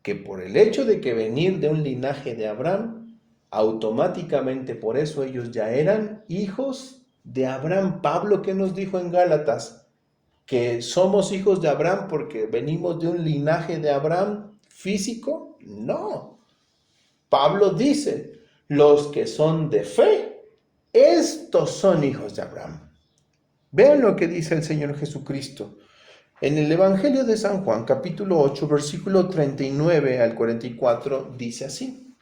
que por el hecho de que venir de un linaje de Abraham, automáticamente por eso ellos ya eran hijos de Abraham. Pablo, ¿qué nos dijo en Gálatas? Que somos hijos de Abraham porque venimos de un linaje de Abraham físico? No. Pablo dice, los que son de fe, estos son hijos de Abraham. Vean lo que dice el Señor Jesucristo. En el Evangelio de San Juan, capítulo 8, versículo 39 al 44, dice así.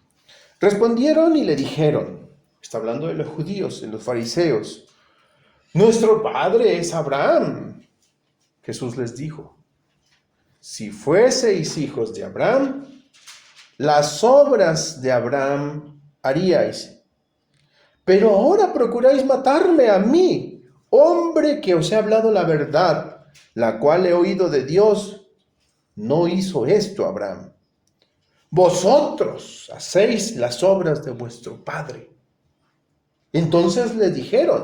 Respondieron y le dijeron, está hablando de los judíos, de los fariseos, nuestro padre es Abraham. Jesús les dijo, si fueseis hijos de Abraham, las obras de Abraham haríais. Pero ahora procuráis matarme a mí, hombre que os he hablado la verdad, la cual he oído de Dios. No hizo esto Abraham. Vosotros hacéis las obras de vuestro padre. Entonces le dijeron,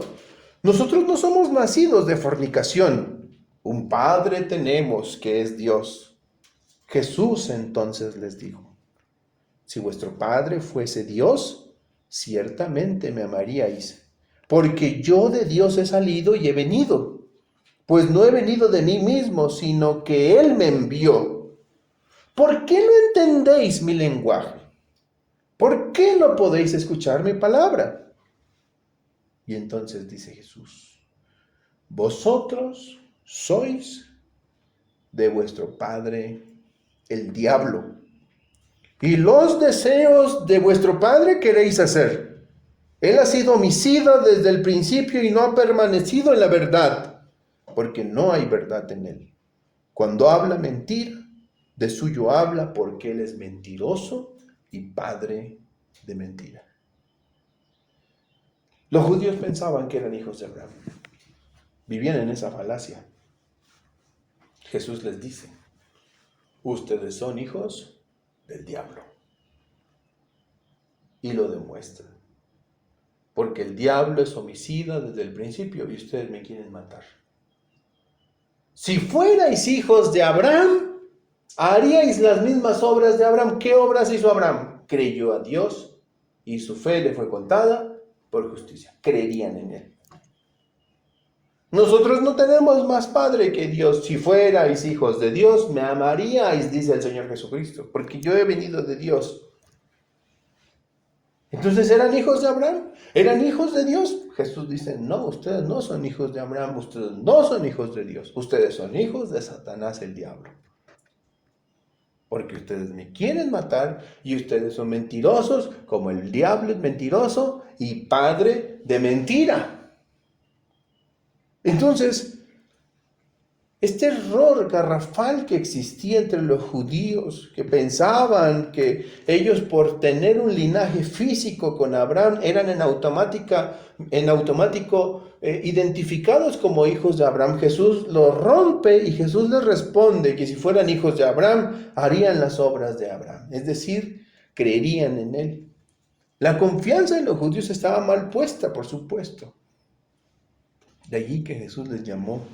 nosotros no somos nacidos de fornicación. Un padre tenemos que es Dios. Jesús entonces les dijo, si vuestro padre fuese Dios, ciertamente me amaríais, porque yo de Dios he salido y he venido, pues no he venido de mí mismo, sino que Él me envió. ¿Por qué no entendéis mi lenguaje? ¿Por qué no podéis escuchar mi palabra? Y entonces dice Jesús, vosotros sois de vuestro padre el diablo, y los deseos de vuestro padre queréis hacer. Él ha sido homicida desde el principio y no ha permanecido en la verdad, porque no hay verdad en él. Cuando habla mentira, de suyo habla, porque él es mentiroso y padre de mentira. Los judíos pensaban que eran hijos de Abraham. Vivían en esa falacia. Jesús les dice, ustedes son hijos del diablo. Y lo demuestran. Porque el diablo es homicida desde el principio y ustedes me quieren matar. Si fuerais hijos de Abraham, haríais las mismas obras de Abraham. ¿Qué obras hizo Abraham? Creyó a Dios y su fe le fue contada por justicia. Creerían en él. Nosotros no tenemos más padre que Dios. Si fuerais hijos de Dios, me amaríais, dice el Señor Jesucristo, porque yo he venido de Dios. Entonces, ¿eran hijos de Abraham? ¿Eran hijos de Dios? Jesús dice, no, ustedes no son hijos de Abraham, ustedes no son hijos de Dios, ustedes son hijos de Satanás el diablo. Porque ustedes me quieren matar y ustedes son mentirosos, como el diablo es mentiroso y padre de mentira. Entonces, este error garrafal que existía entre los judíos, que pensaban que ellos por tener un linaje físico con Abraham eran en automático identificados como hijos de Abraham, Jesús lo rompe y Jesús les responde que si fueran hijos de Abraham, harían las obras de Abraham, es decir, creerían en él. La confianza en los judíos estaba mal puesta, por supuesto. De allí que Jesús les llamó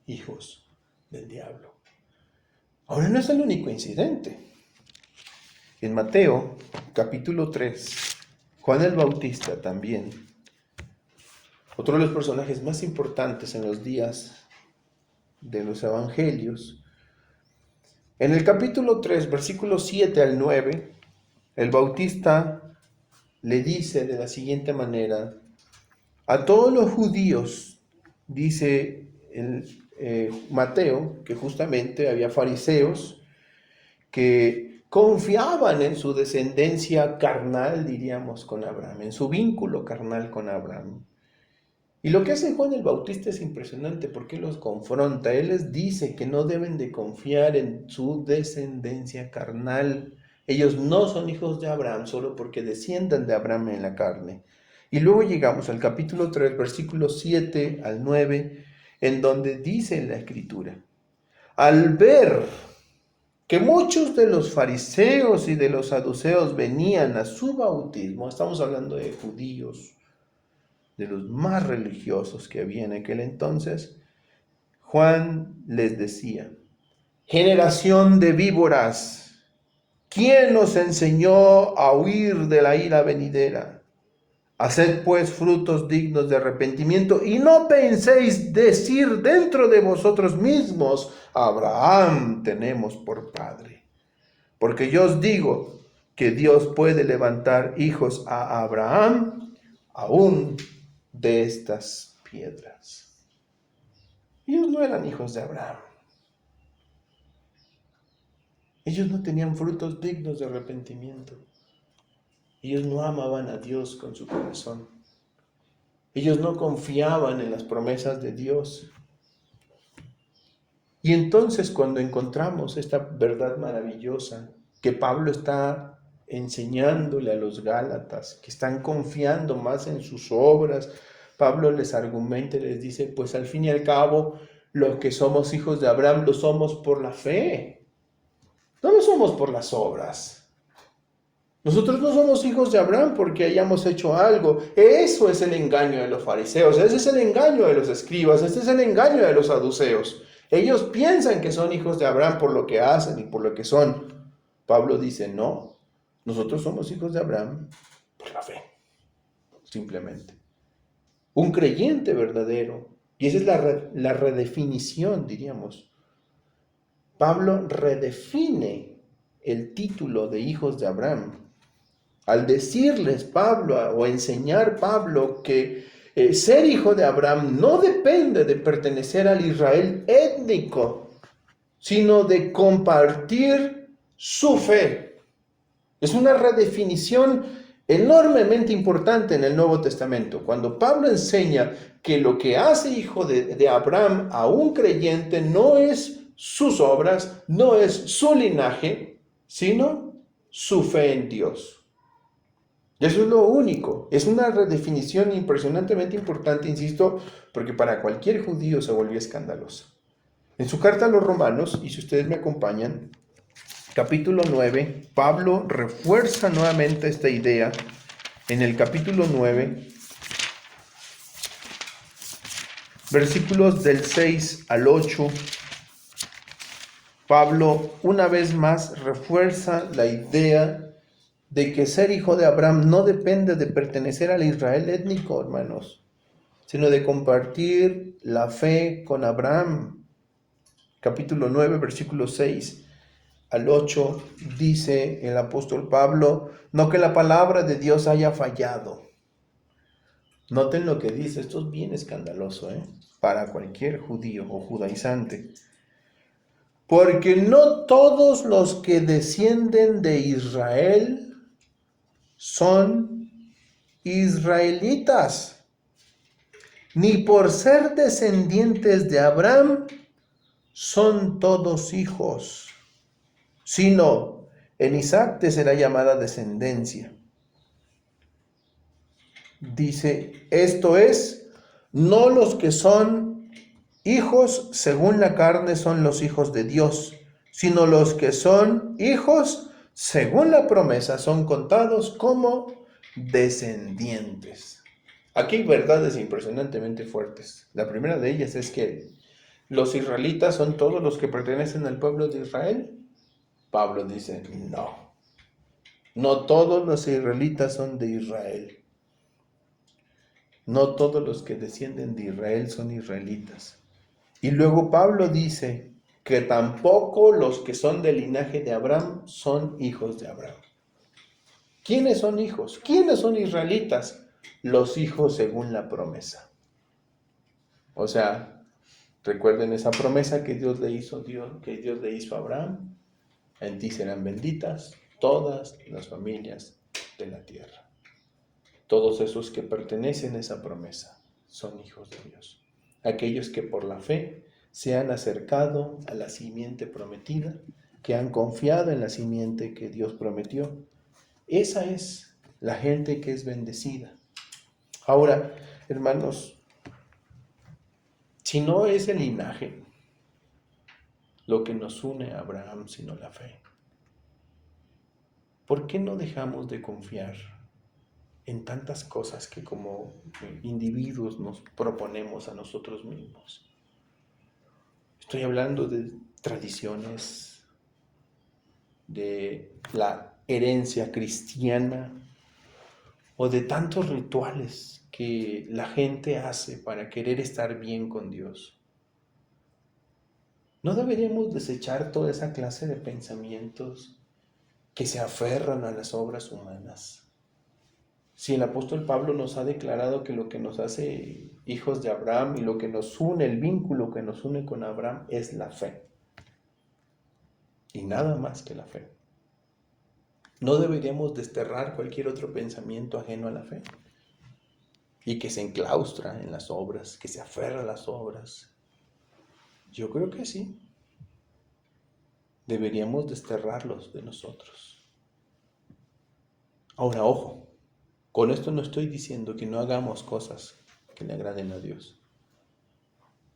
hijos del diablo. Ahora no es el único incidente. En Mateo, capítulo 3, Juan el Bautista también, otro de los personajes más importantes en los días de los evangelios. En el capítulo 3, versículos 7 al 9, el Bautista le dice de la siguiente manera, a todos los judíos, dice Mateo, que justamente había fariseos que confiaban en su descendencia carnal, diríamos, con Abraham, en su vínculo carnal con Abraham. Y lo que hace Juan el Bautista es impresionante porque los confronta. Él les dice que no deben de confiar en su descendencia carnal. Ellos no son hijos de Abraham solo porque desciendan de Abraham en la carne. Y luego llegamos al capítulo 3, versículos 7 al 9, en donde dice en la Escritura, al ver que muchos de los fariseos y de los saduceos venían a su bautismo, estamos hablando de judíos, de los más religiosos que había en aquel entonces, Juan les decía, generación de víboras, ¿quién os enseñó a huir de la ira venidera? Haced pues frutos dignos de arrepentimiento y no penséis decir dentro de vosotros mismos, Abraham tenemos por padre. Porque yo os digo que Dios puede levantar hijos a Abraham aún de estas piedras. Ellos no eran hijos de Abraham. Ellos no tenían frutos dignos de arrepentimiento. Ellos no amaban a Dios con su corazón. Ellos no confiaban en las promesas de Dios. Y entonces cuando encontramos esta verdad maravillosa que Pablo está enseñándole a los Gálatas, que están confiando más en sus obras, Pablo les argumenta y les dice, pues al fin y al cabo, los que somos hijos de Abraham lo somos por la fe, no lo somos por las obras. Nosotros no somos hijos de Abraham porque hayamos hecho algo. Eso es el engaño de los fariseos, ese es el engaño de los escribas, este es el engaño de los saduceos. Ellos piensan que son hijos de Abraham por lo que hacen y por lo que son. Pablo dice, no, nosotros somos hijos de Abraham por la fe, simplemente. Un creyente verdadero, y esa es la redefinición, diríamos. Pablo redefine el título de hijos de Abraham. Al decirles Pablo o enseñar Pablo que ser hijo de Abraham no depende de pertenecer al Israel étnico, sino de compartir su fe. Es una redefinición enormemente importante en el Nuevo Testamento. Cuando Pablo enseña que lo que hace hijo de Abraham a un creyente no es sus obras, no es su linaje, sino su fe en Dios. Y eso es lo único. Es una redefinición impresionantemente importante, insisto, porque para cualquier judío se volvió escandalosa. En su carta a los Romanos, y si ustedes me acompañan, capítulo 9, Pablo refuerza nuevamente esta idea. En el capítulo 9, versículos del 6 al 8, Pablo una vez más refuerza la idea de que ser hijo de Abraham no depende de pertenecer al Israel étnico, hermanos, sino de compartir la fe con Abraham. Capítulo 9, versículo 6 al 8, dice el apóstol Pablo, no que la palabra de Dios haya fallado. Noten lo que dice, esto es bien escandaloso, para cualquier judío o judaizante. Porque no todos los que descienden de Israel son israelitas, ni por ser descendientes de Abraham son todos hijos, sino en Isaac te será llamada descendencia. Dice, esto es, no los que son hijos según la carne son los hijos de Dios, sino los que son hijos según la promesa son contados como descendientes. Aquí hay verdades impresionantemente fuertes. La primera de ellas es que los israelitas son todos los que pertenecen al pueblo de Israel. Pablo dice, no todos los israelitas son de Israel. No todos los que descienden de Israel son israelitas. Y luego Pablo dice que tampoco los que son del linaje de Abraham son hijos de Abraham. ¿Quiénes son hijos? ¿Quiénes son israelitas? Los hijos según la promesa. O sea, recuerden esa promesa que Dios le hizo a Abraham. En ti serán benditas todas las familias de la tierra. Todos esos que pertenecen a esa promesa son hijos de Dios. Aquellos que por la fe se han acercado a la simiente prometida, que han confiado en la simiente que Dios prometió. Esa es la gente que es bendecida. Ahora, hermanos, si no es el linaje lo que nos une a Abraham, sino la fe, ¿por qué no dejamos de confiar en tantas cosas que como individuos nos proponemos a nosotros mismos? Estoy hablando de tradiciones, de la herencia cristiana o de tantos rituales que la gente hace para querer estar bien con Dios. ¿No deberíamos desechar toda esa clase de pensamientos que se aferran a las obras humanas. Si el apóstol Pablo nos ha declarado que lo que nos hace hijos de Abraham y lo que nos une, el vínculo que nos une con Abraham es la fe. Y nada más que la fe. No deberíamos desterrar cualquier otro pensamiento ajeno a la fe y que se enclaustra en las obras, que se aferra a las obras. Yo creo que sí. Deberíamos desterrarlos de nosotros. Ahora, ojo, con esto no estoy diciendo que no hagamos cosas que le agraden a Dios.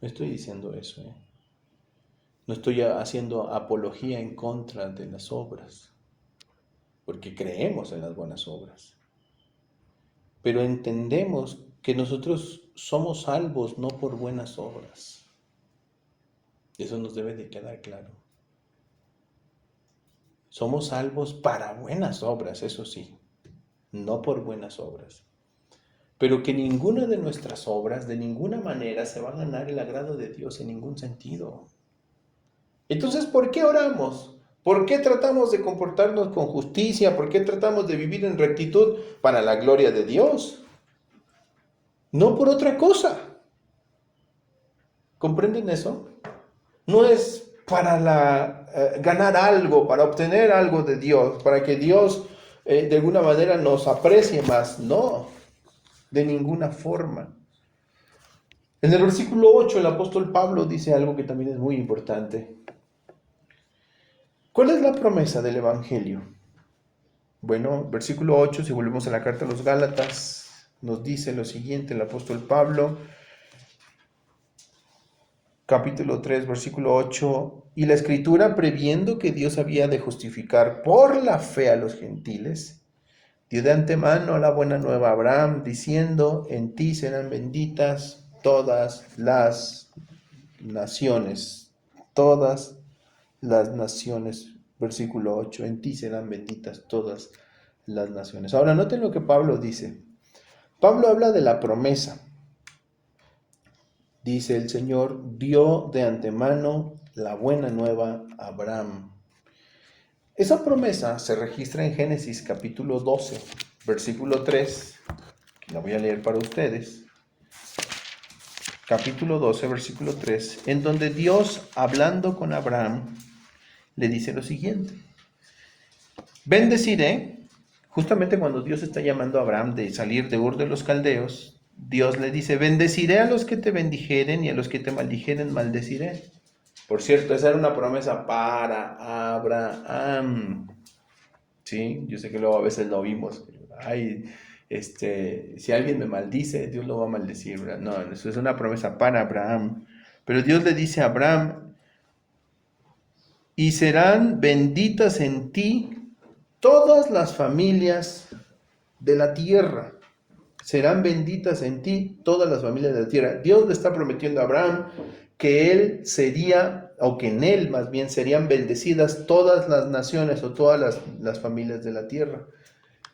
No estoy diciendo eso, ¿eh? No estoy haciendo apología en contra de las obras, porque creemos en las buenas obras. Pero entendemos que nosotros somos salvos no por buenas obras. Eso nos debe de quedar claro. Somos salvos para buenas obras, eso sí, no por buenas obras. Pero que ninguna de nuestras obras, de ninguna manera, se va a ganar el agrado de Dios en ningún sentido. Entonces, ¿por qué oramos? ¿Por qué tratamos de comportarnos con justicia? ¿Por qué tratamos de vivir en rectitud? Para la gloria de Dios. No por otra cosa. ¿Comprenden eso? No es para ganar algo, para obtener algo de Dios, para que Dios de alguna manera nos aprecie más. No, de ninguna forma. En el versículo 8 el apóstol Pablo dice algo que también es muy importante. ¿Cuál es la promesa del Evangelio? Bueno, versículo 8, si volvemos a la carta a los Gálatas, nos dice lo siguiente el apóstol Pablo, capítulo 3, versículo 8, y la Escritura, previendo que Dios había de justificar por la fe a los gentiles, dio de antemano la buena nueva a Abraham, diciendo, en ti serán benditas todas las naciones, todas las naciones. Versículo 8, en ti serán benditas todas las naciones. Ahora noten lo que Pablo dice. Pablo habla de la promesa. Dice, el Señor dio de antemano la buena nueva a Abraham. Esa promesa se registra en Génesis capítulo 12, versículo 3, que la voy a leer para ustedes. Capítulo 12, versículo 3, en donde Dios, hablando con Abraham, le dice lo siguiente. Bendeciré, justamente cuando Dios está llamando a Abraham de salir de Ur de los Caldeos, Dios le dice, bendeciré a los que te bendijeren y a los que te maldijeren maldeciré. Por cierto, esa era una promesa para Abraham. Sí, yo sé que luego a veces lo oímos. Ay, si alguien me maldice, Dios lo va a maldecir, ¿verdad? No, eso es una promesa para Abraham. Pero Dios le dice a Abraham, y serán benditas en ti todas las familias de la tierra. Serán benditas en ti todas las familias de la tierra. Dios le está prometiendo a Abraham que él sería, o que en él más bien serían bendecidas todas las naciones o todas las familias de la tierra.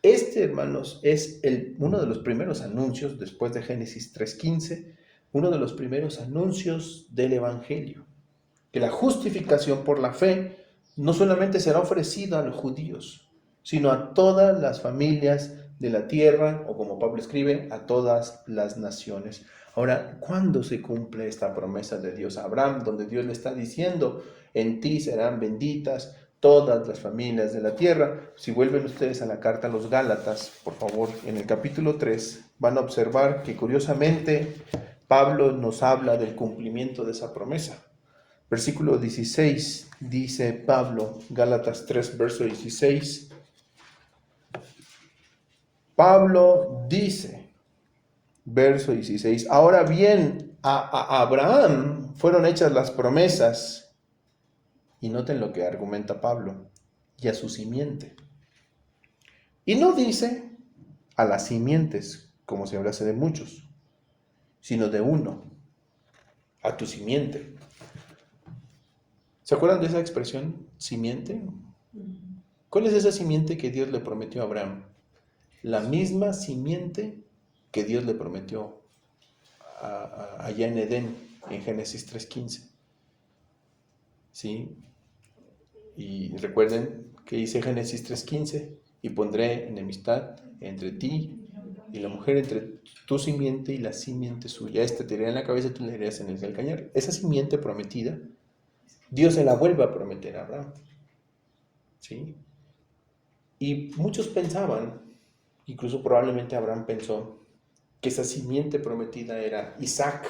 Hermanos, es uno de los primeros anuncios, después de Génesis 3:15, uno de los primeros anuncios del Evangelio. Que la justificación por la fe no solamente será ofrecida a los judíos, sino a todas las familias de la tierra, o como Pablo escribe, a todas las naciones. Ahora, ¿cuándo se cumple esta promesa de Dios a Abraham, donde Dios le está diciendo, en ti serán benditas todas las familias de la tierra? Si vuelven ustedes a la carta a los Gálatas, por favor, en el capítulo 3, van a observar que curiosamente Pablo nos habla del cumplimiento de esa promesa. Versículo 16, dice Pablo, Gálatas 3, verso 16. Pablo dice, verso 16, ahora bien, a Abraham fueron hechas las promesas, y noten lo que argumenta Pablo, y a su simiente. Y no dice a las simientes, como si hablase de muchos, sino de uno, a tu simiente. ¿Se acuerdan de esa expresión, simiente? ¿Cuál es esa simiente que Dios le prometió a Abraham? La misma simiente que Dios le prometió allá en Edén, en Génesis 3:15. ¿Sí? Y recuerden que dice Génesis 3:15, y pondré enemistad entre ti y la mujer, entre tu simiente y la simiente suya. Este te herirá en la cabeza y tú le herirás en el calcañar. Esa simiente prometida, Dios se la vuelve a prometer a Abraham. ¿Sí? Y muchos pensaban, incluso probablemente Abraham pensó, que esa simiente prometida era Isaac.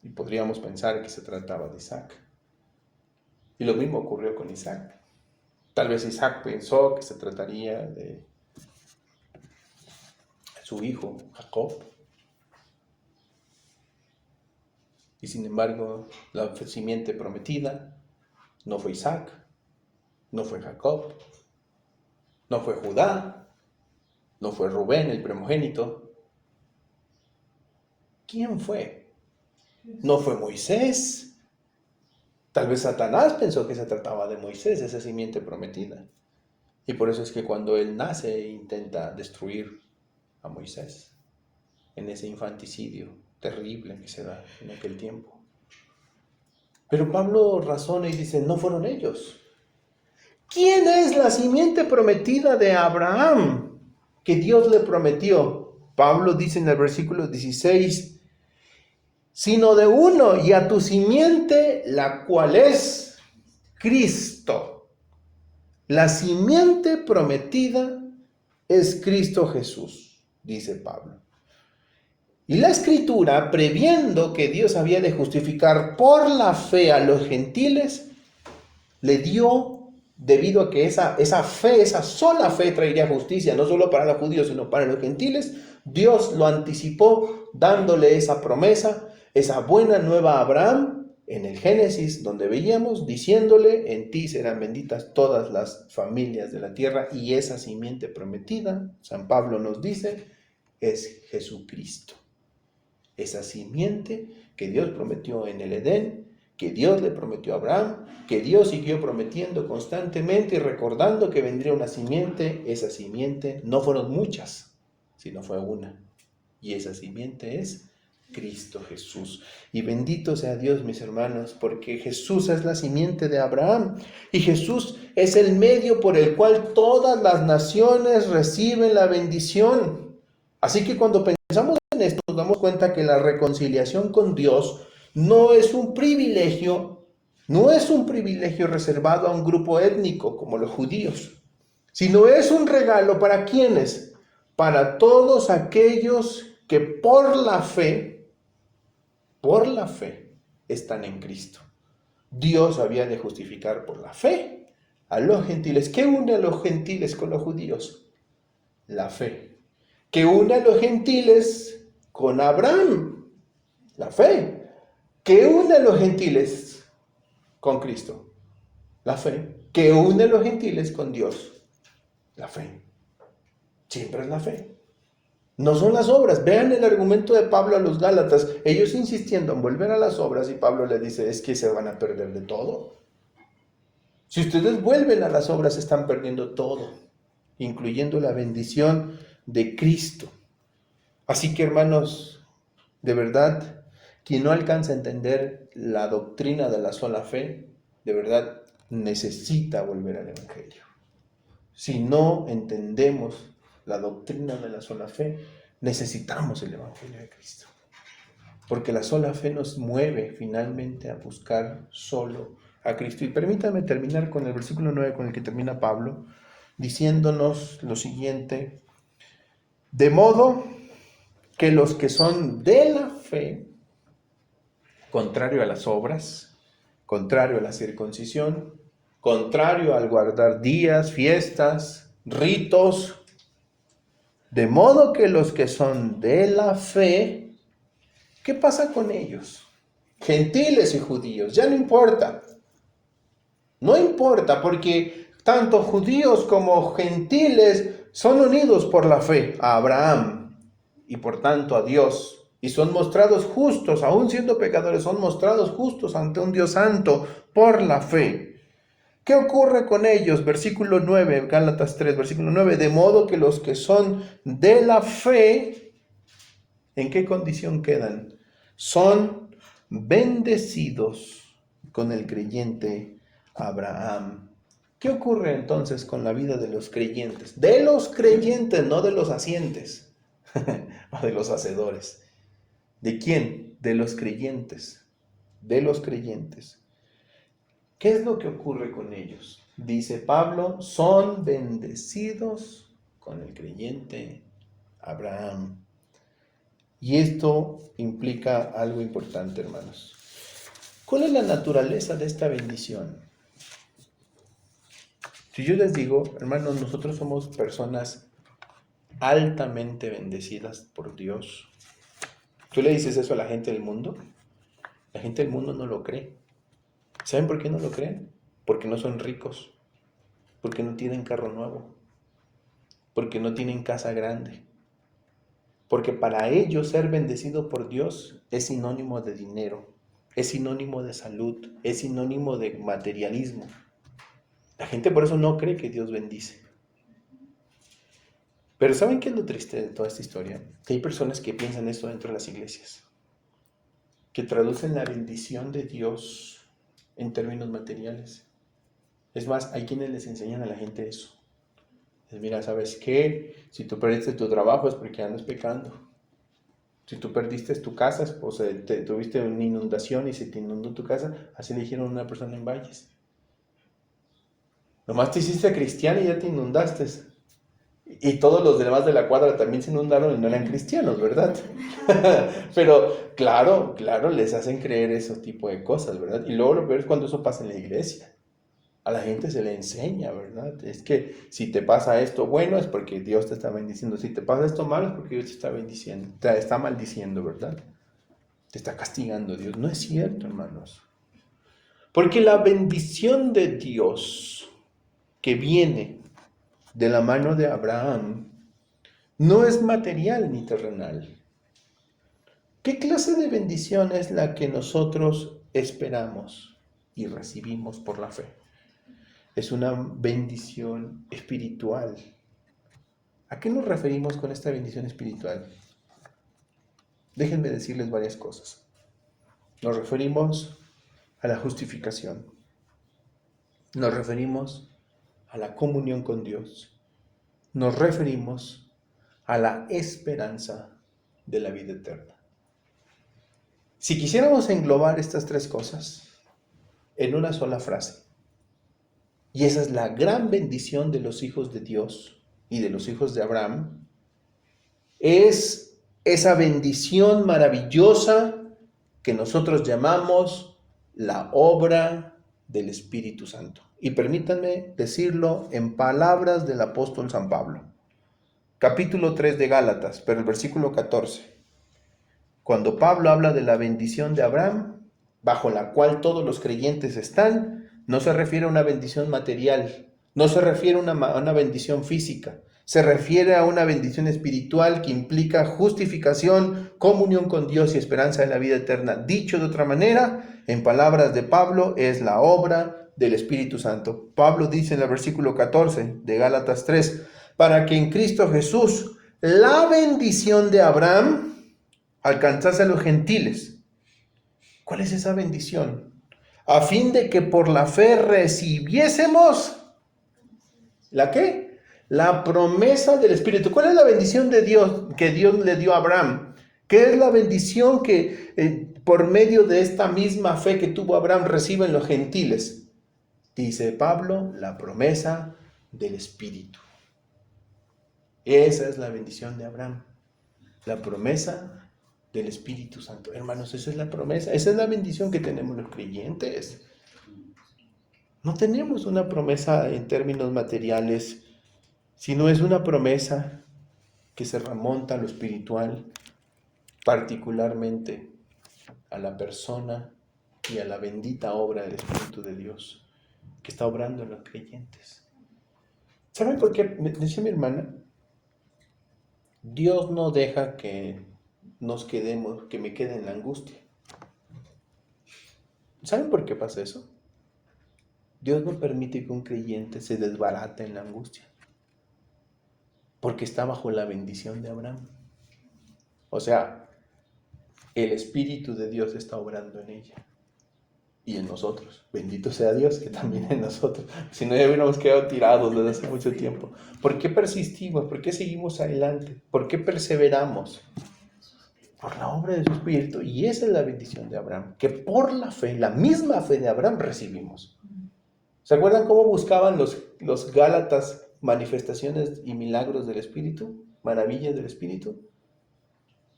Y podríamos pensar que se trataba de Isaac. Y lo mismo ocurrió con Isaac. Tal vez Isaac pensó que se trataría de su hijo Jacob. Y sin embargo, la simiente prometida no fue Isaac, no fue Jacob, no fue Judá, no fue Rubén, el primogénito. ¿Quién fue? No fue Moisés. Tal vez Satanás pensó que se trataba de Moisés, esa simiente prometida. Y por eso es que cuando él nace intenta destruir a Moisés en ese infanticidio terrible que se da en aquel tiempo. Pero Pablo razona y dice, no fueron ellos. ¿Quién es la simiente prometida de Abraham que Dios le prometió? Pablo dice en el versículo 16, sino de uno, y a tu simiente, la cual es Cristo. La simiente prometida es Cristo Jesús, dice Pablo. Y la Escritura, previendo que Dios había de justificar por la fe a los gentiles, le dio, debido a que esa fe, esa sola fe traería justicia, no solo para los judíos, sino para los gentiles, Dios lo anticipó dándole esa promesa, esa buena nueva a Abraham, en el Génesis, donde veíamos, diciéndole, en ti serán benditas todas las familias de la tierra, y esa simiente prometida, San Pablo nos dice, es Jesucristo. Esa simiente que Dios prometió en el Edén, que Dios le prometió a Abraham, que Dios siguió prometiendo constantemente y recordando que vendría una simiente. Esa simiente no fueron muchas, sino fue una. Y esa simiente es Cristo Jesús. Y bendito sea Dios, mis hermanos, porque Jesús es la simiente de Abraham y Jesús es el medio por el cual todas las naciones reciben la bendición. Así que cuando pensamos en esto, nos damos cuenta que la reconciliación con Dios no es un privilegio reservado a un grupo étnico como los judíos, sino es un regalo para ¿quiénes? Para todos aquellos que por la fe están en Cristo. Dios había de justificar por la fe a los gentiles. ¿Qué une a los gentiles con los judíos? La fe. ¿Qué une a los gentiles con Abraham? La fe. ¿Qué une a los gentiles con Cristo? La fe. ¿Qué une a los gentiles con Dios? La fe. Siempre es la fe. No son las obras. Vean el argumento de Pablo a los Gálatas. Ellos insistiendo en volver a las obras y Pablo les dice, es que se van a perder de todo. Si ustedes vuelven a las obras, están perdiendo todo, incluyendo la bendición de Cristo. Así que, hermanos, de verdad, quien no alcanza a entender la doctrina de la sola fe, de verdad necesita volver al Evangelio. Si no entendemos la doctrina de la sola fe, necesitamos el Evangelio de Cristo. Porque la sola fe nos mueve finalmente a buscar solo a Cristo. Y permítanme terminar con el versículo 9 con el que termina Pablo, diciéndonos lo siguiente: de modo que los que son de la fe, contrario a las obras, contrario a la circuncisión, contrario al guardar días, fiestas, ritos, de modo que los que son de la fe, ¿qué pasa con ellos? Gentiles y judíos, ya no importa. No importa, porque tanto judíos como gentiles son unidos por la fe a Abraham y por tanto a Dios. Y son mostrados justos, aun siendo pecadores, son mostrados justos ante un Dios santo por la fe. ¿Qué ocurre con ellos? Versículo 9, Gálatas 3, versículo 9. De modo que los que son de la fe, ¿en qué condición quedan? Son bendecidos con el creyente Abraham. ¿Qué ocurre entonces con la vida de los creyentes? De los creyentes, no de los hacientes o de los hacedores. ¿De quién? De los creyentes. De los creyentes. ¿Qué es lo que ocurre con ellos? Dice Pablo, son bendecidos con el creyente Abraham. Y esto implica algo importante, hermanos. ¿Cuál es la naturaleza de esta bendición? Si yo les digo, hermanos, nosotros somos personas altamente bendecidas por Dios. ¿Tú le dices eso a la gente del mundo? La gente del mundo no lo cree. ¿Saben por qué no lo creen? Porque no son ricos, porque no tienen carro nuevo, porque no tienen casa grande. Porque para ellos ser bendecido por Dios es sinónimo de dinero, es sinónimo de salud, es sinónimo de materialismo. La gente por eso no cree que Dios bendice. Pero ¿saben qué es lo triste de toda esta historia? Que hay personas que piensan esto dentro de las iglesias, que traducen la bendición de Dios en términos materiales. Es más, hay quienes les enseñan a la gente eso. Mira, ¿sabes qué? Si tú perdiste tu trabajo es porque andas pecando. Si tú perdiste tu casa, o sea, tuviste una inundación y se te inundó tu casa, así le dijeron a una persona en Valles. Nomás te hiciste cristiano y ya te inundaste. Y todos los demás de la cuadra también se inundaron y no eran cristianos, ¿verdad? Pero claro, les hacen creer ese tipo de cosas, ¿verdad? Y luego lo peor es cuando eso pasa en la iglesia. A la gente se le enseña, ¿verdad? Es que si te pasa esto bueno es porque Dios te está bendiciendo. Si te pasa esto malo es porque Dios te está bendiciendo. Te está maldiciendo, ¿verdad? Te está castigando Dios. No es cierto, hermanos. Porque la bendición de Dios que viene de la mano de Abraham no es material ni terrenal. ¿Qué clase de bendición es la que nosotros esperamos y recibimos por la fe? Es una bendición espiritual. ¿A qué nos referimos con esta bendición espiritual? Déjenme decirles varias cosas. Nos referimos a la justificación. Nos referimos a la comunión con Dios. Nos referimos a la esperanza de la vida eterna. Si quisiéramos englobar estas tres cosas en una sola frase, y esa es la gran bendición de los hijos de Dios y de los hijos de Abraham, es esa bendición maravillosa que nosotros llamamos la obra del Espíritu Santo. Y permítanme decirlo en palabras del apóstol San Pablo. Capítulo 3 de Gálatas, pero el versículo 14. Cuando Pablo habla de la bendición de Abraham, bajo la cual todos los creyentes están, no se refiere a una bendición material, no se refiere a una bendición física, se refiere a una bendición espiritual que implica justificación, comunión con Dios y esperanza de la vida eterna. Dicho de otra manera, en palabras de Pablo, es la obra del Espíritu Santo. Pablo dice en el versículo 14 de Gálatas 3, para que en Cristo Jesús la bendición de Abraham alcanzase a los gentiles. ¿Cuál es esa bendición? A fin de que por la fe recibiésemos, ¿la qué? La promesa del Espíritu. ¿Cuál es la bendición de Dios que Dios le dio a Abraham? ¿Qué es la bendición que por medio de esta misma fe que tuvo Abraham reciben los gentiles? Dice Pablo, la promesa del Espíritu. Esa es la bendición de Abraham. La promesa del Espíritu Santo. Hermanos, esa es la promesa, esa es la bendición que tenemos los creyentes. No tenemos una promesa en términos materiales, sino es una promesa que se remonta a lo espiritual, particularmente a la persona y a la bendita obra del Espíritu de Dios que está obrando en los creyentes. ¿Saben por qué? Me decía mi hermana, Dios no deja que que me quede en la angustia. ¿Saben por qué pasa eso? Dios no permite que un creyente se desbarate en la angustia, porque está bajo la bendición de Abraham. O sea, el Espíritu de Dios está obrando en ella. y en nosotros. Bendito sea Dios que también en nosotros. Si no, ya hubiéramos quedado tirados desde hace mucho tiempo. ¿Por qué persistimos? ¿Por qué seguimos adelante? ¿Por qué perseveramos? Por la obra de su Espíritu. Y esa es la bendición de Abraham, que por la fe, la misma fe de Abraham recibimos. ¿Se acuerdan cómo buscaban los Gálatas manifestaciones y milagros del Espíritu? Maravillas del Espíritu.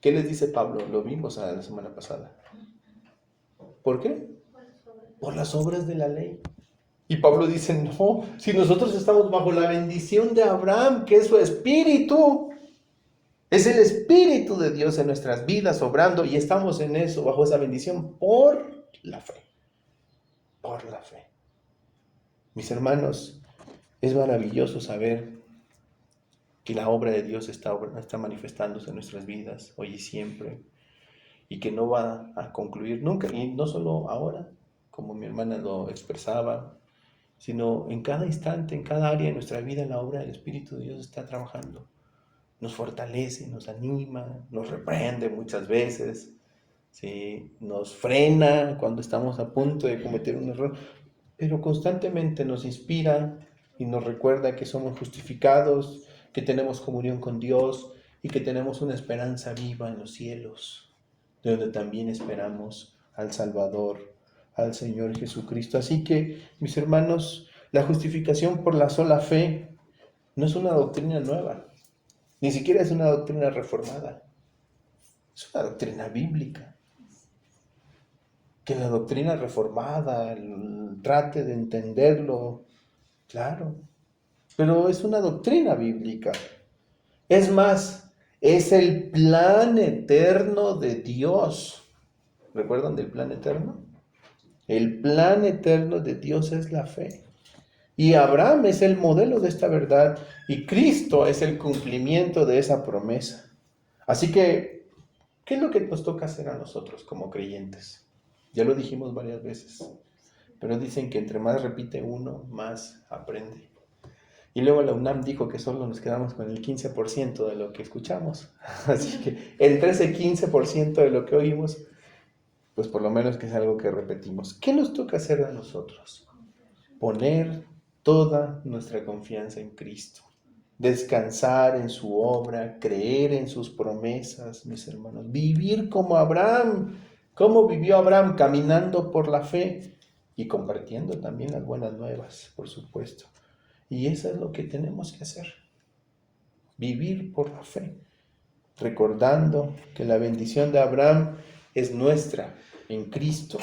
¿Qué les dice Pablo? Lo vimos la semana pasada. ¿Por qué? Por las obras de la ley. Y Pablo dice, no, si nosotros estamos bajo la bendición de Abraham, que es su Espíritu, es el Espíritu de Dios en nuestras vidas obrando, y estamos en eso, bajo esa bendición, por la fe. Por la fe. Mis hermanos, es maravilloso saber que la obra de Dios está manifestándose en nuestras vidas, hoy y siempre, y que no va a concluir nunca, y no solo ahora, como mi hermana lo expresaba, sino en cada instante, en cada área de nuestra vida, la obra del Espíritu de Dios está trabajando. Nos fortalece, nos anima, nos reprende muchas veces, ¿sí? Nos frena cuando estamos a punto de cometer un error, pero constantemente nos inspira y nos recuerda que somos justificados, que tenemos comunión con Dios y que tenemos una esperanza viva en los cielos, de donde también esperamos al Salvador, al Señor Jesucristo. Así que, mis hermanos, la justificación por la sola fe no es una doctrina nueva, ni siquiera es una doctrina reformada, es una doctrina bíblica. Que la doctrina reformada trate de entenderlo, claro, pero es una doctrina bíblica. Es más, es el plan eterno de Dios. ¿Recuerdan del plan eterno? El plan eterno de Dios es la fe. Y Abraham es el modelo de esta verdad y Cristo es el cumplimiento de esa promesa. Así que, ¿qué es lo que nos toca hacer a nosotros como creyentes? Ya lo dijimos varias veces, pero dicen que entre más repite uno, más aprende. Y luego la UNAM dijo que solo nos quedamos con el 15% de lo que escuchamos. Así que entre ese 15% de lo que oímos, pues por lo menos que es algo que repetimos. ¿Qué nos toca hacer a nosotros? Poner toda nuestra confianza en Cristo. Descansar en su obra, creer en sus promesas, mis hermanos. Vivir como Abraham. ¿Cómo vivió Abraham? Caminando por la fe y compartiendo también las buenas nuevas, por supuesto. Y eso es lo que tenemos que hacer. Vivir por la fe. Recordando que la bendición de Abraham es nuestra en Cristo.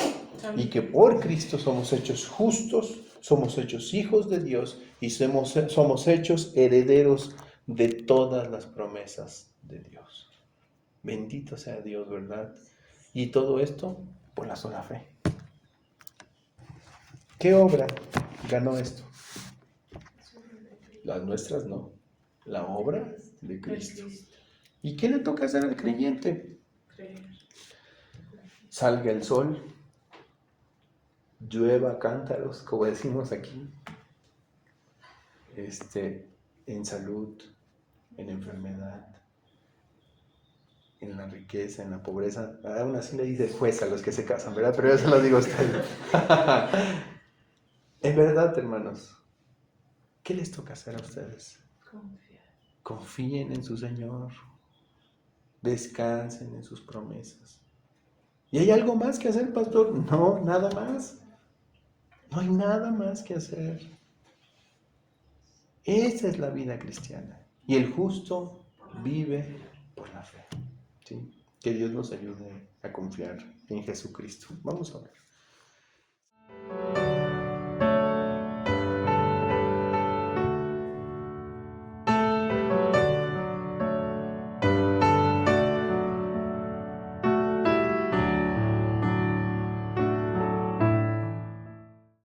Y que por Cristo somos hechos justos, somos hechos hijos de Dios y somos hechos herederos de todas las promesas de Dios. Bendito sea Dios, ¿verdad? Y todo esto por la sola fe. ¿Qué obra ganó esto? Las nuestras no. La obra de Cristo. ¿Y qué le toca hacer al creyente? Salga el sol, llueva cántaros, como decimos aquí, en salud, en enfermedad, en la riqueza, en la pobreza. Aún así le dice juez a los que se casan, ¿verdad? Pero eso lo digo a ustedes. Es verdad, hermanos. ¿Qué les toca hacer a ustedes? Confíen en su Señor. Descansen en sus promesas. ¿Y hay algo más que hacer, pastor? No, nada más. No hay nada más que hacer. Esa es la vida cristiana. Y el justo vive por la fe. ¿Sí? Que Dios nos ayude a confiar en Jesucristo. Vamos a ver.